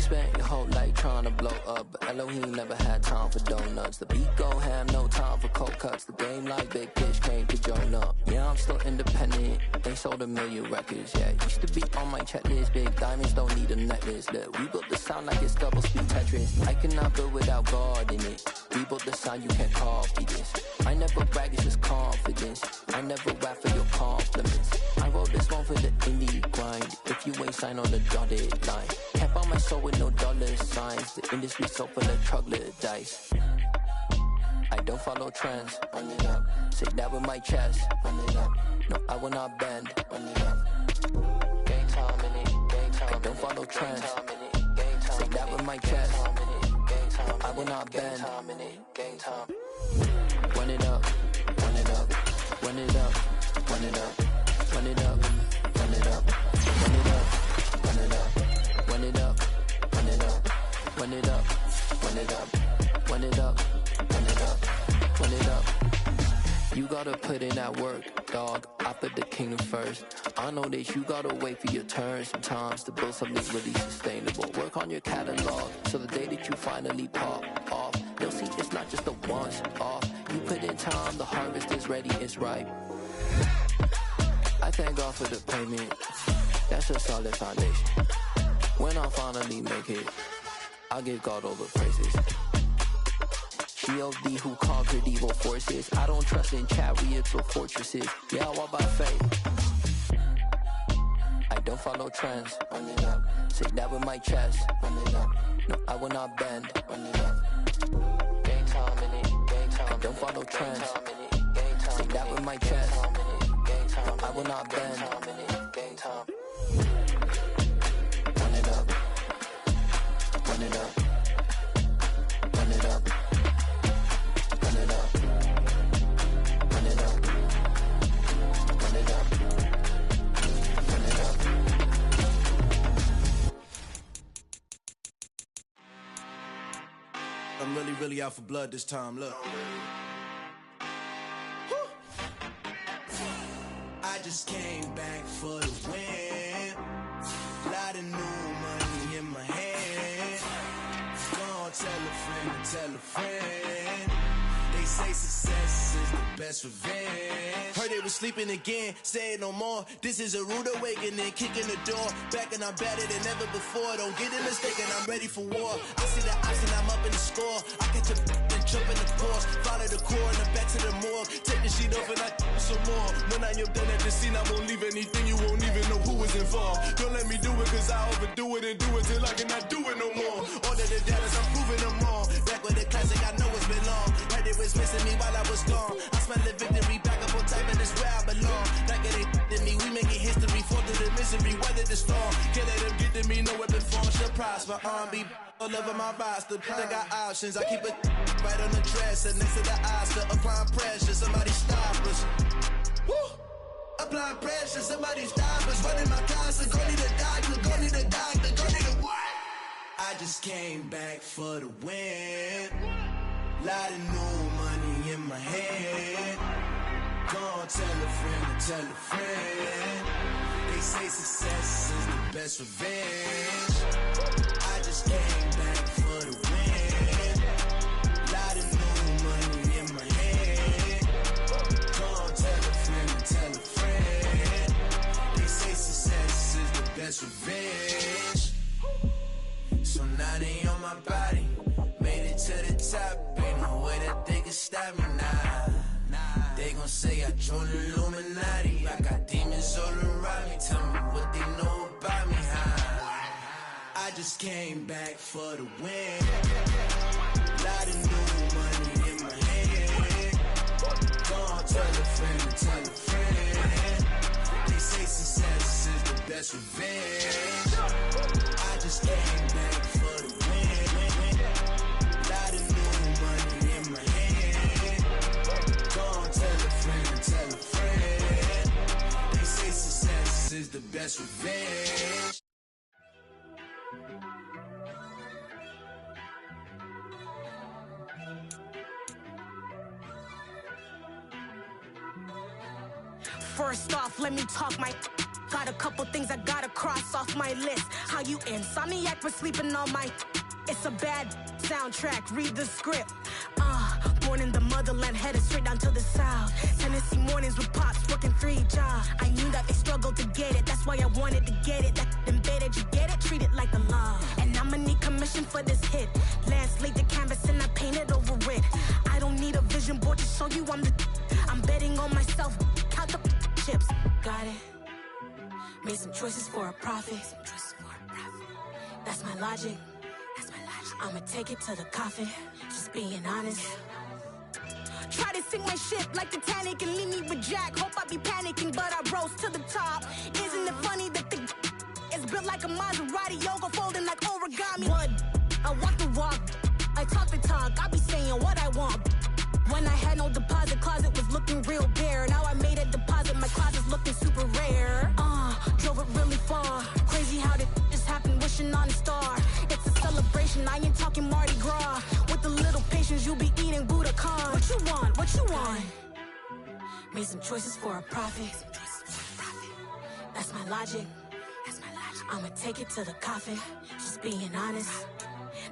Spent your whole life trying to blow up, but Elohim never had time for donuts. The beat gon' have no time for cold cuts. The game like Big Pitch came to join up. Yeah, I'm still independent. They sold 1 million records. Yeah, used to be on my checklist. Big diamonds don't need a necklace. Look, we built the sound like it's double speed Tetris. I cannot build without God in it. We built the sound, you can't copy this. I never brag, it's just confidence. I never rap for your compliments. I wrote this one for the indie grind. If you ain't signed on the dotted line, can't buy my soul with no dollar signs. The industry so full of troglodytes. I don't follow trends. Run it up. Say that with my chest. Run it up. No, I will not bend. Run it up. Game time in it. Game time. I don't follow trends. Say that with my chest. No, I will not bend. Game time. Run it up. Run it up. Run it up. Run it up. Run it up. Run it up. up, run it up, run it up, run it up, run it up, run it up, run it up, run it up, run it up, run it up. You gotta put in that work, dog. I put the kingdom first. I know that you gotta wait for your turn sometimes to build something really sustainable. Work on your catalog, so the day that you finally pop off, you'll see it's not just a once off. You put in time, the harvest is ready, it's ripe. I thank God for the payment. That's a solid foundation. When I finally make it, I'll give God all the praises. G.O.D. who conquered evil forces. I don't trust in chariots or fortresses. Yeah, I walk by faith. I don't follow trends. Run it up. Say that with my chest. Run it up. No, I will not bend. Run it up. Game time in it. Game time. I don't follow trends. Say that with my chest. No, I will not bend. Game time. Run it up. Run it up. Run it up. Run it up. Run it up. Run it up. Run it up. I'm really out for blood this time, look. I just came back for the win. Lot of new money in my hand. Gonna tell a friend. They say success is the best revenge. Heard they was sleeping again, say it no more. This is a rude awakening, kicking the door. Back and I'm better than ever before. Don't get it mistaken, I'm ready for war. I see the option, I'm up in the score. I catch a and jump in the course. Follow the core and then back to the morgue. Take the sheet off and I some more. When I am done at the scene, I won't leave anything. You won't even know who was involved. Don't let me do it, cause I overdo it and do it till I cannot do it no more. Order the Dallas, I'm proving them wrong. Back with the classic, I know it's been long. Heard it was missing me while I was gone. I smell the victory, back up on time, and it's where I belong. Like it ain't to me, we making history. Fall through the misery, weather the storm. Can't let them get to me, no weapon form shall prosper. R&B all over my roster. I got options, I keep it right on the dresser. Next to the Oscar, applying pressure, somebody stop us. Woo! Applying pressure, somebody stop us. Running my concert, go need a doctor, go need a doctor, go need a what? I just came back for the win. Lot of new money in my hand. Gonna tell a friend. They say success is the best revenge. I just came back for the win. Lot of new money in my hand. Gonna tell a friend. They say success is the best revenge. So now they on my body. Made it to the top. Ain't no way that they can stop me now. They gon' say I joined the Illuminati. I got demons all around me. Tell me what they know about me, huh? I just came back for the win. Lot of new money in my hand. Gonna tell a friend. They say success is the best revenge. I just came back for the win. Lot of new money in my hand. Gonna tell a friend. They say success is the best revenge. First off, let me talk my. Got a couple things I gotta cross off my list. How you insomniac for sleeping on my. It's a bad soundtrack, read the script. Born in the motherland, headed straight down to the south. Tennessee mornings with pops, working 3 jobs. I knew that they struggled to get it, that's why I wanted to get it. That embedded, you get it, treat it like a law. And I'ma need commission for this hit. Lance laid the canvas and I painted over it. I don't need a vision board to show you I'm betting on myself, count the chips. Got it. Made some choices for a profit. That's my logic. I'ma take it to the coffin, just being honest. Try to sink my ship like Titanic and leave me with Jack. Hope I be panicking, but I rose to the top. Isn't it funny that the is built like a Maserati, yoga folding like origami? What? I walk the walk, I talk the talk, I be saying what I want. When I had no deposit, closet was looking real bare. Now I made a deposit, my closet's looking super rare. Drove it I ain't talking Mardi Gras. With a little patience, you'll be eating Budokan. What you want? What you want? Made some choices for a profit. That's my logic. I'ma take it to the coffin. Just being honest.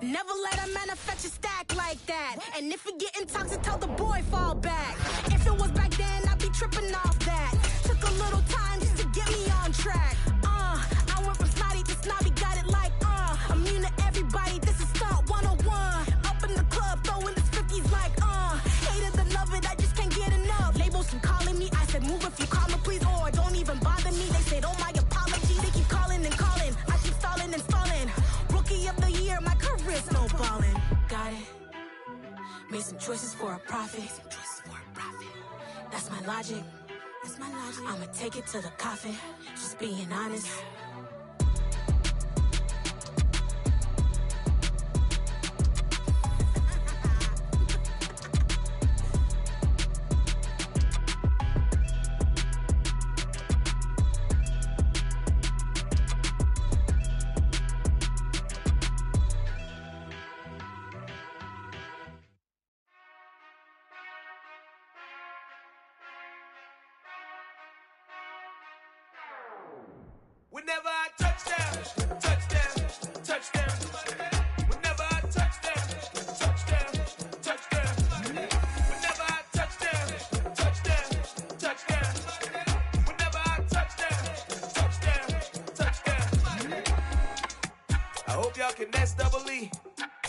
Never let a manufacture stack like that. And if it getting toxic, tell the boy fall back. If it was back then, I'd be tripping off that. Took a little time just to get me on track. I went from snotty to snobby, got it like immune to everybody, this is stunt 101. Up in the club, throwing this 50s like hate it and love it, I just can't get enough. Labels keep calling me, I said move if you call me please, or don't even bother me. They said oh my apology, they keep calling and calling. I keep stalling and stalling. Rookie of the year, my career's snowballing. Got it. Made some choices for a profit. That's my logic. I'ma take it to the coffin. Just being honest. Whenever I touchdown, touchdown, touchdown. Whenever I touchdown, touchdown, touchdown. Whenever I touchdown, touchdown, touchdown. Whenever I touchdown, touchdown, touchdown. I hope y'all can nest double E,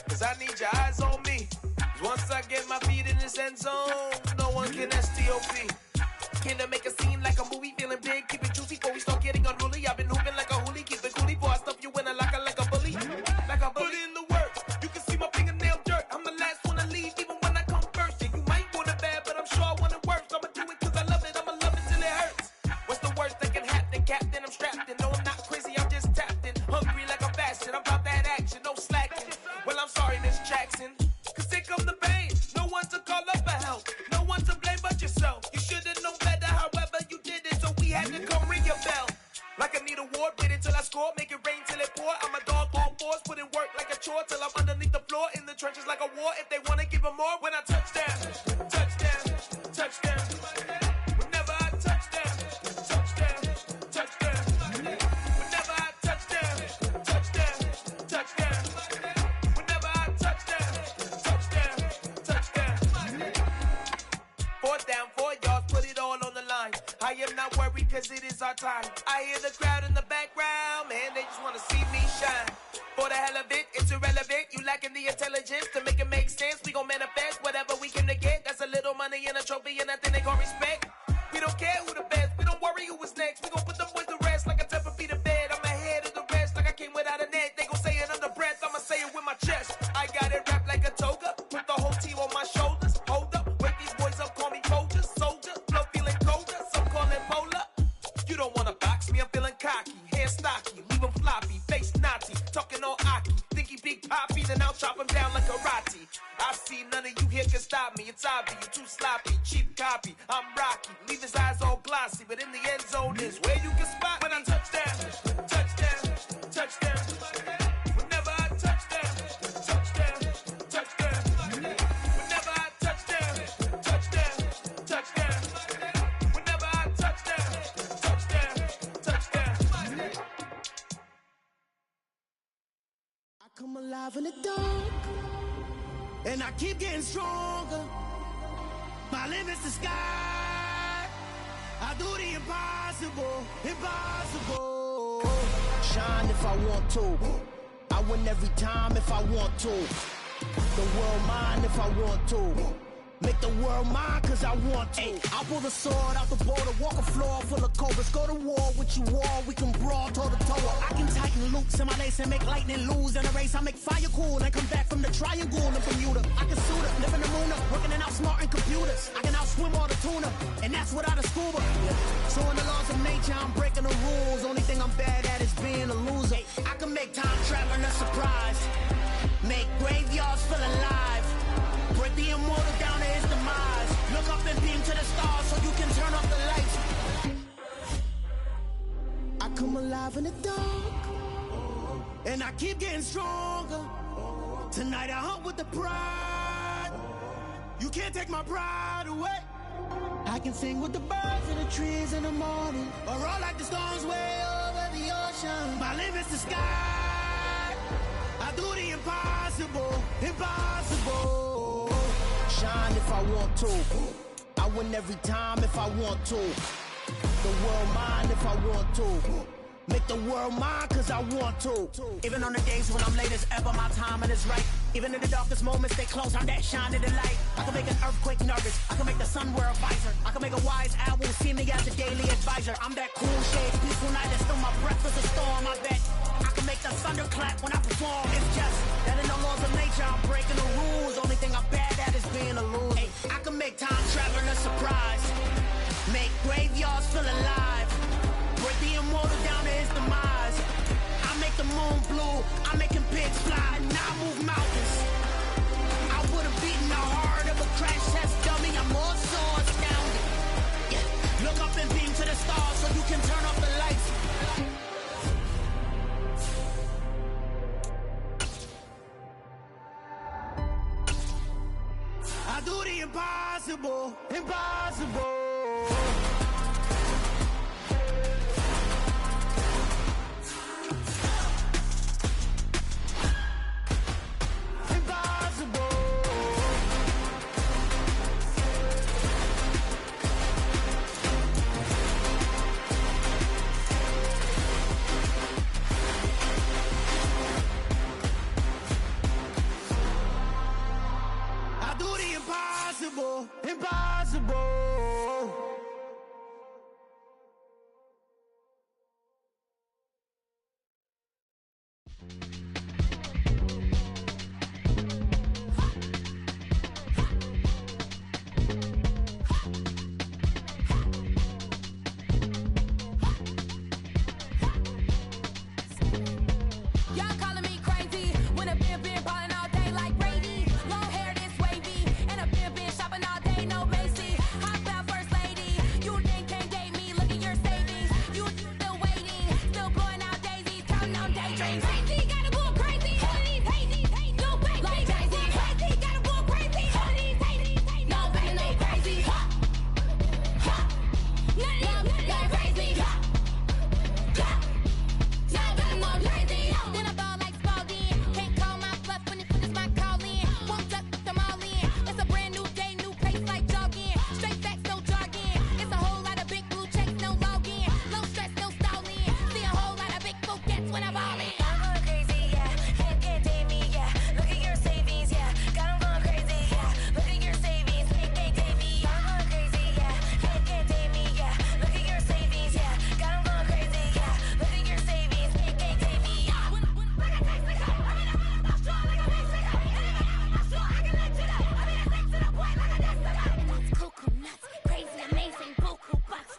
cause I need your eyes on me. Cause once I get my feet in this end zone, no one can STOP. Can I make a scene like a movie, feeling big, keep it juicy before we start getting unruly. I've been hooping like a hoolie, keep it coolie before I stuff you in a locker like a bully. Like a bully. Put in the work, you can see my fingernail dirt. I'm the last one to leave, even when I come first. And you might want it bad, but I'm sure I want it worse. I'ma do it cause I love it, I'ma love it till it hurts. What's the worst that can happen, Captain? I'm strapped in, no I'm not crazy, I'm just tapped in. Hungry like I'm fasting, I'm about that action, no slacking. Well I'm sorry, Miss Jackson, cause here come the pain. No one to call up for help, no one to blame but yourself. You should've known better, however you did it, so we had to come ring your bell. Like I need a ward, wait until I score, make it rain till it pour. I'm a dog on fours, put in work like a chore till I'm underneath the floor, in the trenches like a war. If they wanna give them more, when I touchdown, touchdown, touchdown. Whenever I touchdown, touchdown, touchdown. Whenever I touchdown, touchdown, touchdown. Whenever I touchdown, touchdown, touchdown. Fourth down, 4 yards, put it all on the line. I am not worried cause it is our time. I hear the crowd in the background, man, they just wanna see me shine. For the hell of it, it's irrelevant. You lacking the intelligence to make it make sense. We gon' manifest whatever we came to get. That's a little money and a trophy and nothing they gon' respect. We don't care who the best, we don't worry who is next. We gon' put them boys to rest like a 10 feet of bed. I'm ahead of the rest like I came without a net. They gon' say it under breath, I'ma say it with my chest. I got it wrapped like a toga, put the whole team on my shoulders. Hold up, wake these boys up, call me soldier, soldier. Flow feeling colder, some call it polar. You don't wanna box me, I'm feeling cocky. Hair stocky, leave him floppy, face naughty. Talking all aki, think he big poppy, then I'll chop him down like karate. I see none of you here can stop me. It's obvious, you too sloppy, cheap copy. I'm rocky, leave his eyes all glossy, but in the end zone is where you can spot when I touchdown, touchdown, touchdown. Whenever I touchdown, touchdown, touchdown. Whenever I touchdown, touchdown, touchdown. Whenever I touchdown, touchdown, touchdown. I come alive in the dark, and I keep getting stronger. My limit's the sky. I do the impossible, impossible. Shine if I want to. I win every time if I want to. The world mine if I want to. Make the world mine cause I want to. I pull the sword out the border, walk a floor full of cobras. Go to war with you all, we can brawl toe to toe. I can tighten loops in my lace and make lightning lose in a race. I make fire cool and come back from the triangle in Bermuda. I can suit up, live in the moon up, working and outsmarting computers. I can outswim all the tuna, and that's without a scuba. So in the laws of nature, I'm breaking the rules. Only thing I'm bad at is being a loser. I can make time traveling a surprise, make graveyards feel alive. Break the immortal down to his demise. Look up and beam to the stars so you can turn off the lights. I come alive in the dark, and I keep getting stronger. Tonight I hunt with the pride. You can't take my pride away. I can sing with the birds and the trees in the morning, or roll like the storms way over the ocean. My limit's the sky. I do the impossible, impossible. Shine if I want to. I win every time if I want to. The world mine if I want to. Make the world mine cause I want to. Even on the days when I'm late as ever, my timing is right. Even in the darkest moments, stay close, I'm that shine of the light. I can make an earthquake nervous, I can make the sun wear a visor. I can make a wise owl see me as a daily advisor. I'm that cool shade, peaceful night, and still my breath is a storm, I bet. I can make the thunder clap when I perform. It's just that in the laws of nature, I'm breaking the rules. Only thing I'm bad at is being a loser. Hey, I can make time traveling a surprise. Make graveyards feel alive. Break the immortal down to his demise. I make the moon blue, I'm making pigs fly, and I move mountains. I would've beaten the heart of a crash test dummy. I'm more so astounded. Yeah. Look up and beam to the stars so you can turn off the lights. I do the impossible, impossible. Impossible, impossible. Y'all calling me crazy when I've been ballin' all day like Brady. Long hair this wavy, and I've been shopping all day, no Macy. Hop out first lady, you think can't date me? Look at your savings, you still waiting, still blowing out daisies, counting on daydreams. Crazy, gotta go crazy. All of these hate, no baby. Like crazy, crazy, gotta go crazy. All of these hate, no baby, no crazy. None of these crazy. Then I ball like Spalding. Can't call my bluff when it's my calling. Won't duck them all in. It's a brand new day, new pace like jogging. Straight facts, no jargon. It's a whole lot of big blue checks, no login. Low stress, no stalling. See a whole lot of big focus when I ball in. I'm going crazy, yeah. Can't date me, yeah. Look at your savings, yeah. Got 'em going crazy, yeah. Look at your savings, can't date me. I'm going crazy, yeah. Can't date me, yeah. Look at your savings, yeah. Got 'em going crazy, yeah. Look at your savings, can't date me. Cuckoo nuts, crazy, amazing, buku bucks.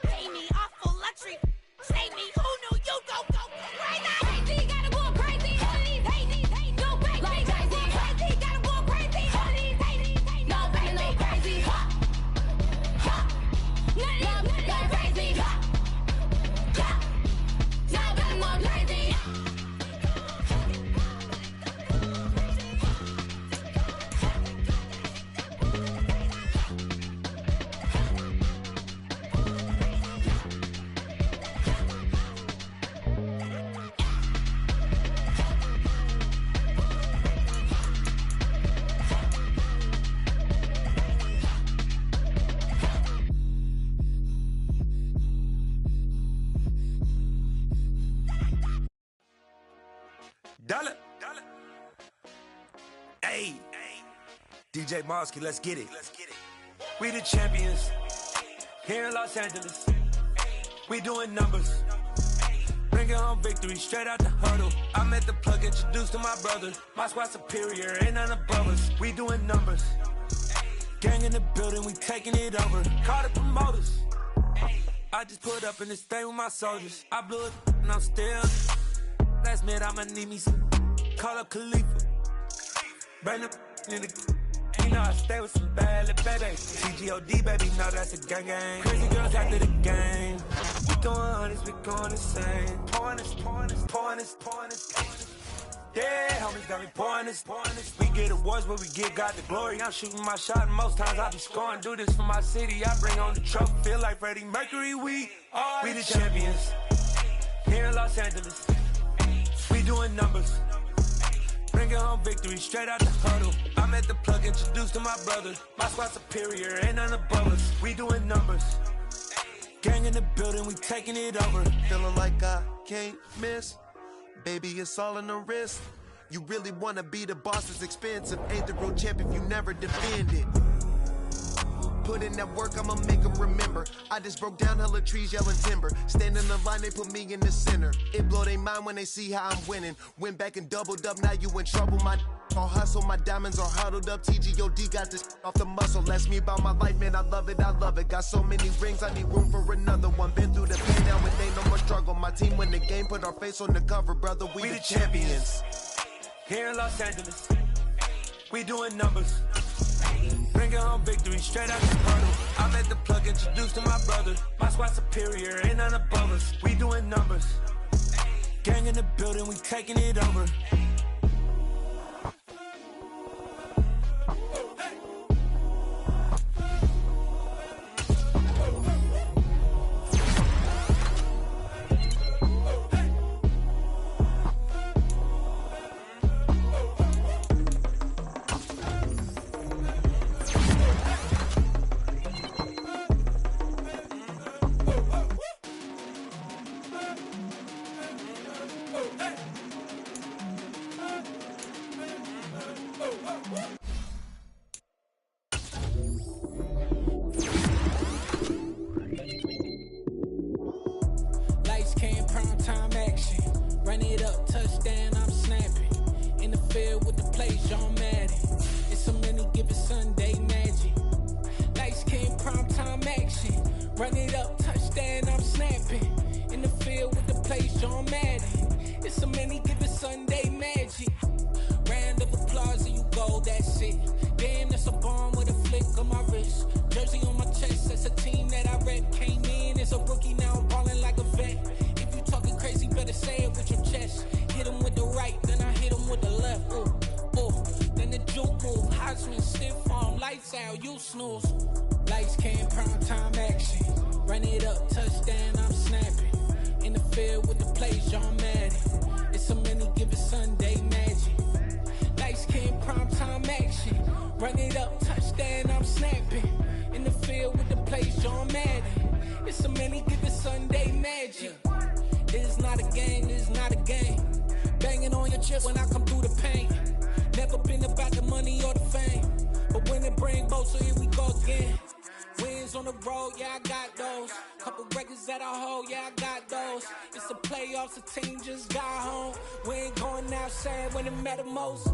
Pay me awful luxury. Save me, who knew you go crazy? Crazy, gotta go crazy. All of these hate, no baby. Like crazy, crazy, gotta go crazy. All of these hate, no baby, no crazy. None of these crazy. Now I'm more crazy. Dollar. Hey. DJ Mosky, let's get it. We the champions here in Los Angeles. We doing numbers. Bringing home victory straight out the huddle. I'm at the plug, introduced to my brother. My squad superior, ain't none above us. We doing numbers. Gang in the building, we taking it over. Call the promoters. I just put up in this thing with my soldiers. I blew it and I'm still. Last minute, I'ma need me some. Call up Khalifa. Bring them in the. You know I stay with some bad little baby. CGOD, baby, know that's a gang gang. Crazy girls after the game. We going honest, we going insane. Pouring this. dead homies got me pouring this. We get awards, but we get God the glory. I'm shooting my shot, and most times I be scoring. Do this for my city, I bring on the trophy. Feel like Freddie Mercury, we the champions. Here in Los Angeles, we doing numbers. Bringing home victory straight out the huddle. I'm at the plug, introduced to my brothers. My squad superior, ain't none above us. We doing numbers. Gang in the building, we taking it over. Feeling like I can't miss. Baby, it's all in the wrist. You really wanna be the boss, it's expensive. Ain't the real champ if you never defend it. Put in that work, I'ma make them remember. I just broke down hella trees, yelling timber. Stand in the line, they put me in the center. It blow their mind when they see how I'm winning. Went back and doubled up, now you in trouble. My all hustle, my diamonds are huddled up. TGOD got this off the muscle. Ask me about my life, man, I love it, I love it. Got so many rings, I need room for another one. Been through the pain, now it ain't no more struggle. My team win the game, put our face on the cover, brother. We the champions. Here in Los Angeles, we doing numbers. Bringing home victory straight out the huddle. I'm at the plug, introduced to my brother. My squad superior, ain't none above us. We doing numbers. Gang in the building, we taking it over. Lights came, prime time action. Run it up, touchdown, I'm snapping. In the field with the play, John Madden. It's a many given Sunday magic. Lights came, prime time action. Run it up, touchdown, I'm snapping. In the field with the play, John Madden. It's a many given Sunday magic. Round of applause and you go, that's it. Damn, that's a bomb with a flick on my wrist. Jersey on my chest, that's a team that I rep. Came in as a rookie, now I'm ballin' like a vet. If you talking crazy, better say it with your chest. Hit him with the right, then I hit him with the left. Ooh, ooh, then the juke move. Heisman, stiff arm, lights out, you snooze. Lights came, prime time action. Run it up, touchdown, I'm snapping. In the field with the play, John Madden. It's a many given Sunday magic. Lights came, prime time action. Run it up, touchdown, I'm snapping. In the field with the play, John Madden. It's a many given Sunday magic. This is not a game, this is not a game. Banging on your chest when I come through the pain. Never been about the money or the fame. But when it bring both, so here we go again. Wins on the road, yeah, I got those. Couple records that I hold, yeah, I got those. It's the playoffs, the team just got home. We ain't going outside when it matter most.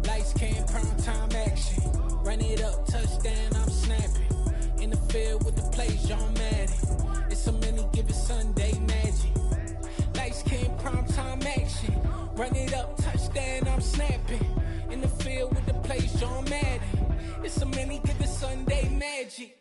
Lights came, prime time action. Run it up, touchdown, I'm snapping. In the field with the play, John Madden. It's a many given Sunday magic. Lights came, prime time action. Run it up, touchdown, I'm snapping. In the field with the play, John Madden. It's a many given Sunday magic.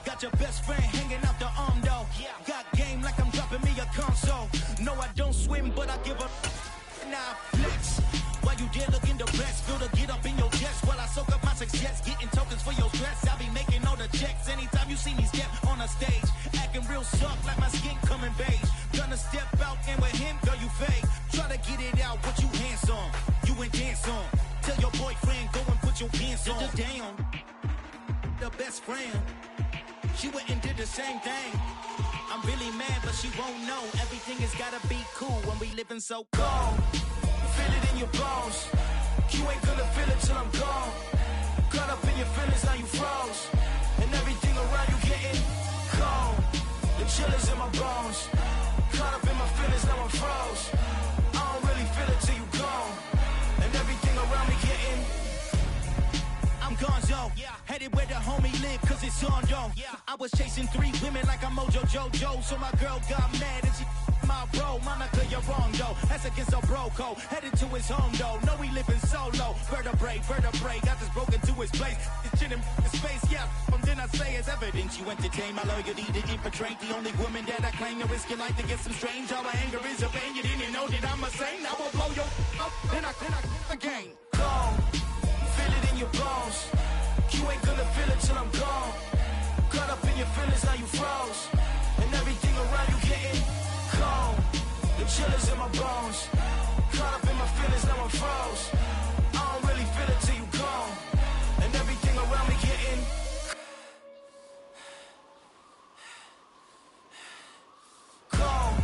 Got your best friend hanging out the arm though. Got game like I'm dropping me a console. No, I don't swim, but I give a now flex. While you there looking the best, feel the get up in your chest while I soak up my success. Getting tokens for your stress, I'll be making all the checks. Anytime you see me step on a stage, acting real soft like my skin coming beige. Gonna step out and with him, girl, you fake. Try to get it out, what you hands on, you ain't dance on. Tell your boyfriend, go and put your pants on. Down, the best friend. She went and did the same thing. I'm really mad, but she won't know. Everything has gotta be cool when we living so cold. Feel it in your bones. You ain't gonna feel it till I'm gone. Caught up in your feelings, now you froze. And everything around you getting cold. The chill is in my bones. Caught up in my feelings, now I'm froze. I don't really feel it till you gone. And everything around me getting I'm gone, yo. Headed headed where the homie live, cause it's on, yo. I was chasing 3 women like I'm Mojo Jojo, so my girl got mad and she my bro. Monica, you're wrong, though. That's against a bro code. Headed to his home, though. No, we living solo. Vertebrae. Got this broken to his place. This shit in his face, yeah. From then I say it's evidence. You entertain my loyalty to infiltrate the only woman that I claim to risk your life to get some strange. All my anger is a pain. You didn't know that I'm a saint. I will blow your up. Then I again. Gone. Feel it in your bones. You ain't gonna feel it till I'm gone. Caught up in your feelings, now you froze. And everything around you getting cold. The chillers in my bones. Caught up in my feelings, now I'm froze. I don't really feel it till you gone. And everything around me getting cold.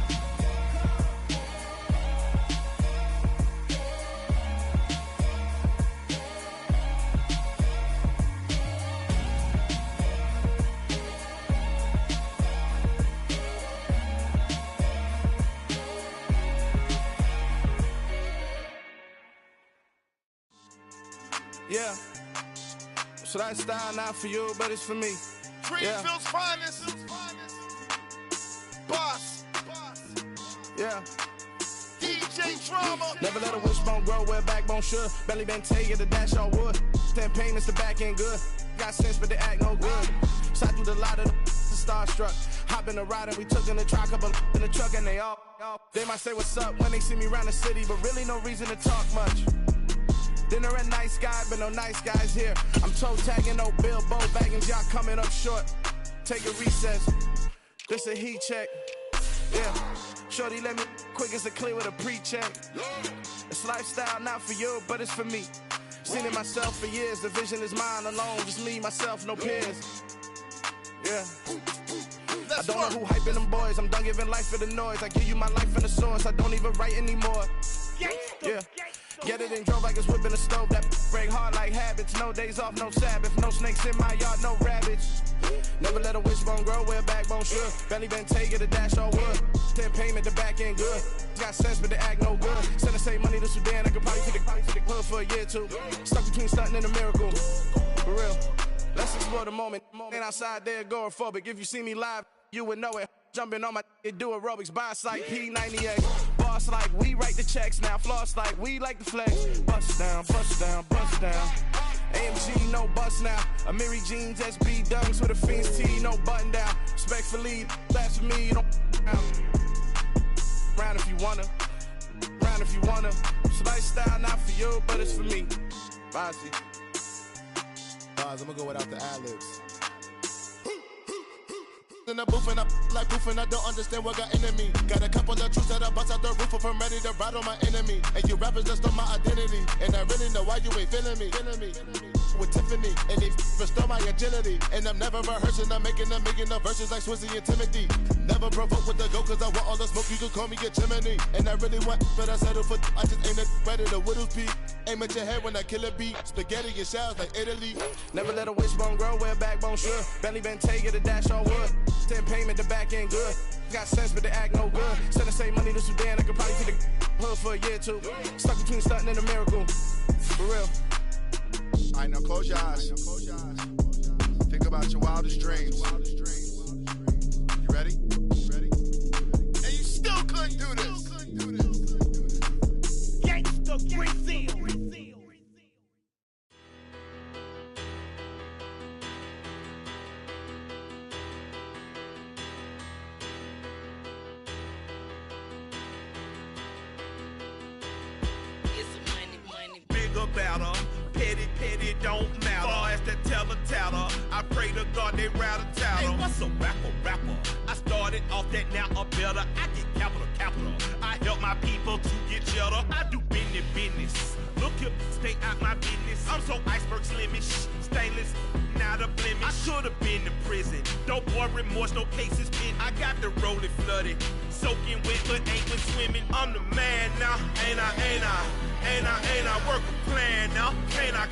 Yeah, so that style not for you, but it's for me. Greenfield's finest. Boss. Yeah. DJ Drama. Never let a wishbone grow where a backbone should. Belly been tell you the dash all wood. 10 payments, the back end good. Got sense, but they act no good. Shot through the lot of the starstruck. Hop in the ride and we took in the truck, couple in the truck, and they all. They might say what's up when they see me around the city, but really no reason to talk much. Dinner at nice guy, but no nice guys here. I'm toe tagging, no Bilbo bagging, y'all coming up short. Take a recess. This a heat check. Yeah. Shorty let me quick as a clear with a pre-check. It's lifestyle not for you, but it's for me. Seen it myself for years. The vision is mine alone. Just me, myself, no peers. Yeah. I don't know who hyping them boys. I'm done giving life for the noise. I give you my life in the source. I don't even write anymore. Yeah. Get it and drove like it's whipping a stove. That break hard like habits. No days off, no Sabbath. No snakes in my yard, no rabbits. Never let a wishbone grow where a backbone should. Belly been take it, a dash all wood. 10 payment, the back end good. Got sense, but they act no good. Send the same money to Sudan. I could probably take the hood for a year or two. Stuck between stunting and a miracle. For real. Let's explore the moment. Ain't outside there agoraphobic. If you see me live, you would know it. Jumping on my do aerobics, buy site P98. Boss like we write the checks now. Floss like we like the flex. Bust down, bust down, bust down. AMG, no bust now. Amiri jeans, SB dunks with a Fiends T, no button down. Respectfully, that's for me, you don't round if you wanna. Round if you wanna. It's lifestyle not for you, but it's for me. Bozzy. Boz, I'm gonna go without the ad-libs. In the booth and I like proof and I don't understand what got into me. Got a couple of truths that I bust out the roof if I'm ready to ride on my enemy. And you rappers just stole my identity, and I really know why you ain't feeling me. With Tiffany, and they restore my agility. And I'm never rehearsing, I'm making $1 million verses like Swizzy and Timothy. Never provoke with the go, cause I want all the smoke, you can call me a chimney. And I really want, but I settle for, I just aim it better the Whittles peak. Aim at your head when I kill a beat. Spaghetti and shells like Italy. Never let a wishbone grow where a backbone should. Belly been take it, a dash all wood. 10 payment, the back end good. Got sense, but they act no good. Send the same money to Sudan, I could probably take the hood for a year or two. Stuck between stunting and a miracle. For real. All right, now close your eyes. Think about your wildest dreams. You ready? And you still couldn't do this. Gangsta Brazil. About her, petty, don't matter. Far as the teller, I pray to God they rattle tattle. Hey, what's a rapper? I started off that, now I'm better. I get capital. I help my people to get cheddar. I do business. Look here, stay out my business. I'm so iceberg slimish, stainless, not a blemish. I should have been in prison. Don't boy remorse, no cases pinned. I got the rolling flooded, soaking wet, but ain't been swimming. I'm the man now, ain't I work a plan now, can't I?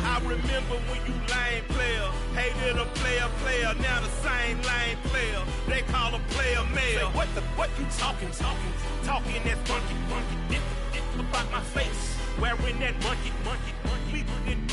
I remember when you lame player, hated a player, now the same lame player, they call a player male. Say, what you talking that funky, dip about my face, wearing that monkey, we didn't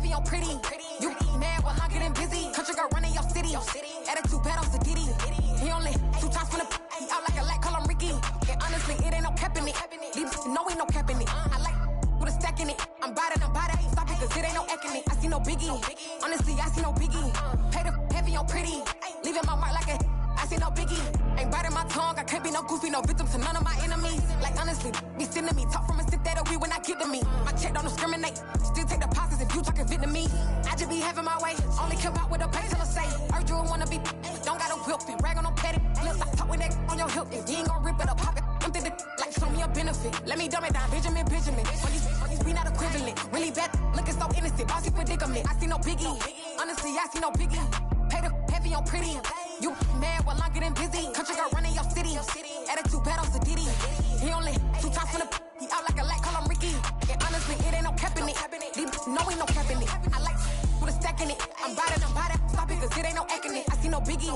heavy on pretty. You mad while I'm getting busy. Country girl running your city. Attitude bad on the Diddy. He only 2 times from the he out like a light, call him Ricky. And honestly, it ain't no cap in it. These know ain't no cap in it. I like with a stack in it. I'm bad. Stop it, cause it ain't no eck in it. I see no biggie. Honestly, I see no biggie. Pay the heavy on pretty. Leaving my mark like a I see no biggie. Ain't biting my tongue. I can't be no goofy, no victim to none of my enemies. Like honestly, be sending me talk from a sit that we when I get to me. My check don't discriminate. Still take deposits if you talking Vietnamese. I just be having my way. Only come out with a pay till I say. Urge you wanna be. Don't got no whip and rag on no petty. Lips like talk with that on your hip. If you ain't gon' rip it up, pop it. Empty the like show me a benefit. Let me dumb it down, Benjamin. All these be not equivalent. Really bad, looking so innocent. Bossy predicament. I see no biggie. Honestly, I see no biggie. Pay the heavy on pretty. You mad while I'm getting busy. Country girl running your city. Attitude bad on the Diddy. He only 2 times from the he out like a light, call him Ricky. And honestly, it ain't no cap in it. These know ain't no cap in it. I like with a stack in it. I'm bad. Stop it, cause it ain't no eck in it. I see no biggie.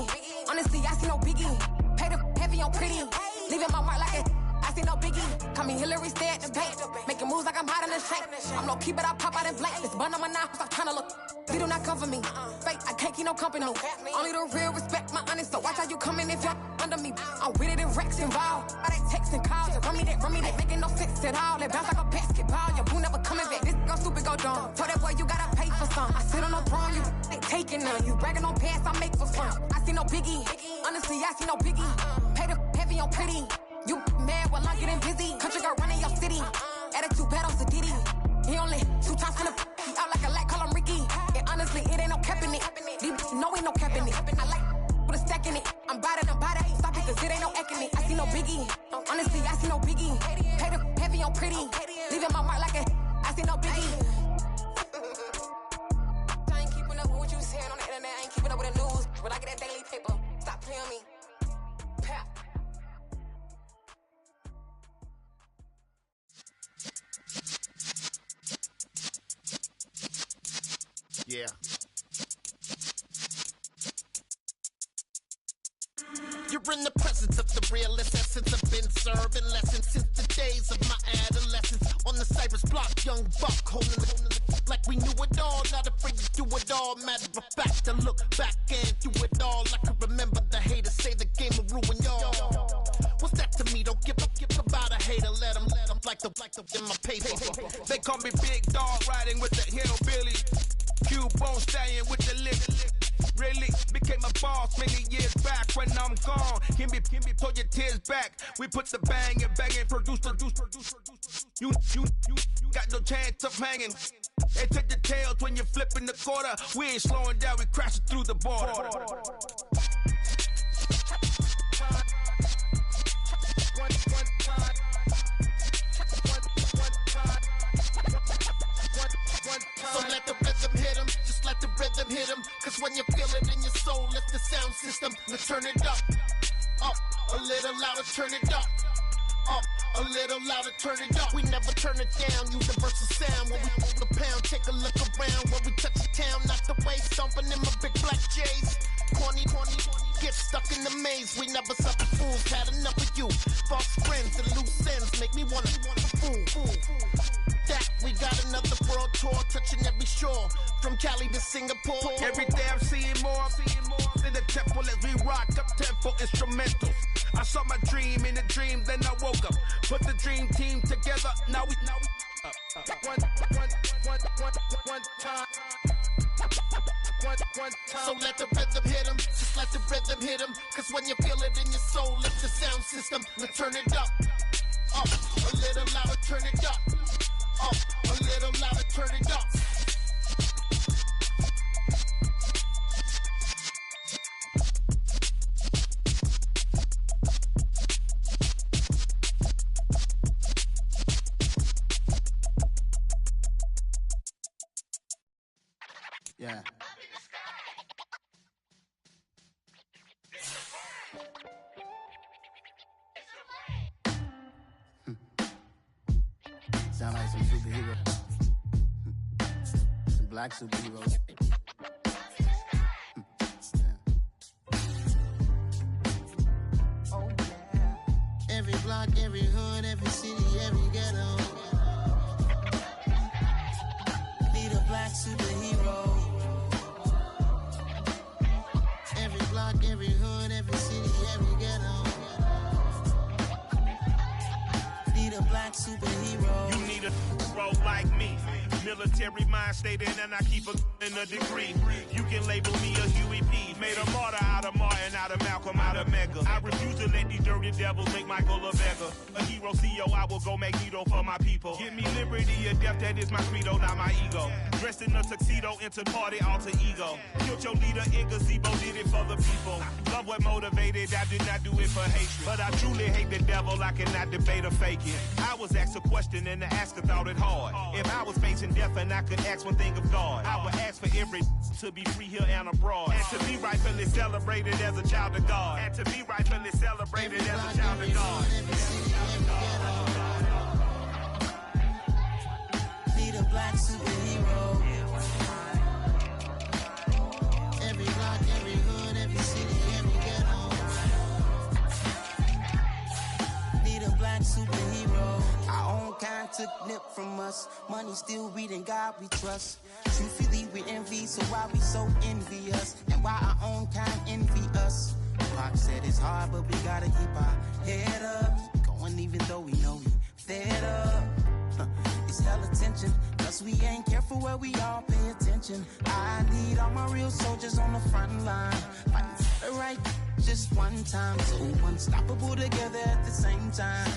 Honestly, I see no biggie. Pay the heavy on pretty. Leaving my mark like a I see no biggie. Call me Hillary, stay at the bank. Making moves like I'm hot in the shank. I'm low key, but I pop out in blank. This bun on my knife, I'm trying to look. They do not come for me. Fake, I can't keep no company. Only the real respect my honest. So watch how you coming if you're under me. I'm with it and Rex involved. All that text and calls. Run me that. Making no sense at all. They bounce like a basketball. Your boo never coming back. This go stupid, go dumb. Told that boy you gotta pay for some. I sit on no throne, you ain't taking none. You bragging on pants, I make for fun. I see no biggie. Honestly, I see no biggie. Pay the heavy on pretty. You mad while I'm getting busy. Country girl running your city. Attitude bad on the Diddy. He only 2 times from the he out like a light, call him Ricky. And honestly, it ain't no cap in it. These know ain't no cap in it. I like with a stack in it. I'm bad. Stop it, cause it ain't no eck in it. I see no biggie. Honestly, I see no biggie. Pay the heavy on pretty. Leaving my mark like a I see no biggie. I ain't keeping up with what you saying on the internet. I ain't keeping up with the news. But I get that daily paper. Stop playing me. Pap. Yeah. You're in the presence of the realest essence. I've been serving lessons since the days of my adolescence. On the Cypress block, young buck holding the like we knew it all. Not afraid to do it all. Matter of fact, to look back and do it all. I can remember the haters say the game will ruin y'all. What's that to me? Don't give about a hater. Let them like the in my paper. They call me Big Dog, riding with the hillbilly. Cubone staying with the lip. Really became a boss many years back. When I'm gone, can be pull your tears back. We put the bang and produce. You got no chance of hanging. They take the tails when you're flipping the quarter. We ain't slowing down, we crashing through the border. So let the rhythm hit him, just let the rhythm hit him. Cause when you feel it in your soul, it's the sound system. Now turn it up, a little louder, turn it up, a little louder, turn it up. We never turn it down, universal sound. When we hold the pound, take a look around. When we touch the town, not the way, stomping in my big black J's. Corny, get stuck in the maze. We never suffer fools, had enough of you. False friends and loose ends make me wanna fool. That we got another world tour, touching every shore, from Cali to Singapore. Every day I'm seeing more in the temple as we rock up tempo instrumentals. I saw my dream in a dream, then I woke up. Put the dream team together, now we one time. So let the rhythm hit him, just let the rhythm hit him. Cause when you feel it in your soul, it's the sound system. Now turn it up, a little louder, turn it up, a little louder, turn it up. Yeah. Sound like some superheroes. Some black superheroes. Oh, yeah. Every block, every hood, every city, every ghetto. Be the black superhero. black superhero. You need a bro like me. Military mind state and I keep a degree. You can label me a Huey P. Made a martyr out of Martin, out of Malcolm, out of Mega. I refuse to let these dirty devils make Michael a beggar. A hero CEO, I will go Magneto for my people. Give me liberty or death, that is my credo, not my ego. Dressed in a tuxedo, into party, alter ego. Killed your leader in gazebo, did it for the people. Love what motivated, I did not do it for hatred. But I truly hate the devil, I cannot debate or fake it. I was asked a question and the asker thought it hard. If I was facing death and I could ask one thing of God, I would ask for every to be free here and abroad. And to be rightfully celebrated as a child of God. And to be rightfully celebrated as a child of God. Need a black superhero. Every block, every hood, every city, every ghetto. Need a black superhero. Our own kind took nip from us. Money still reading God we trust. Truthfully we envy, so why we so envious? And why our own kind envy us? Pop said it's hard, but we gotta keep our head up. Going even though we know we fed up. It's hella tension, cause we ain't careful where we all pay attention. I need all my real soldiers on the front line, fighting for the right just one time, so unstoppable together at the same time.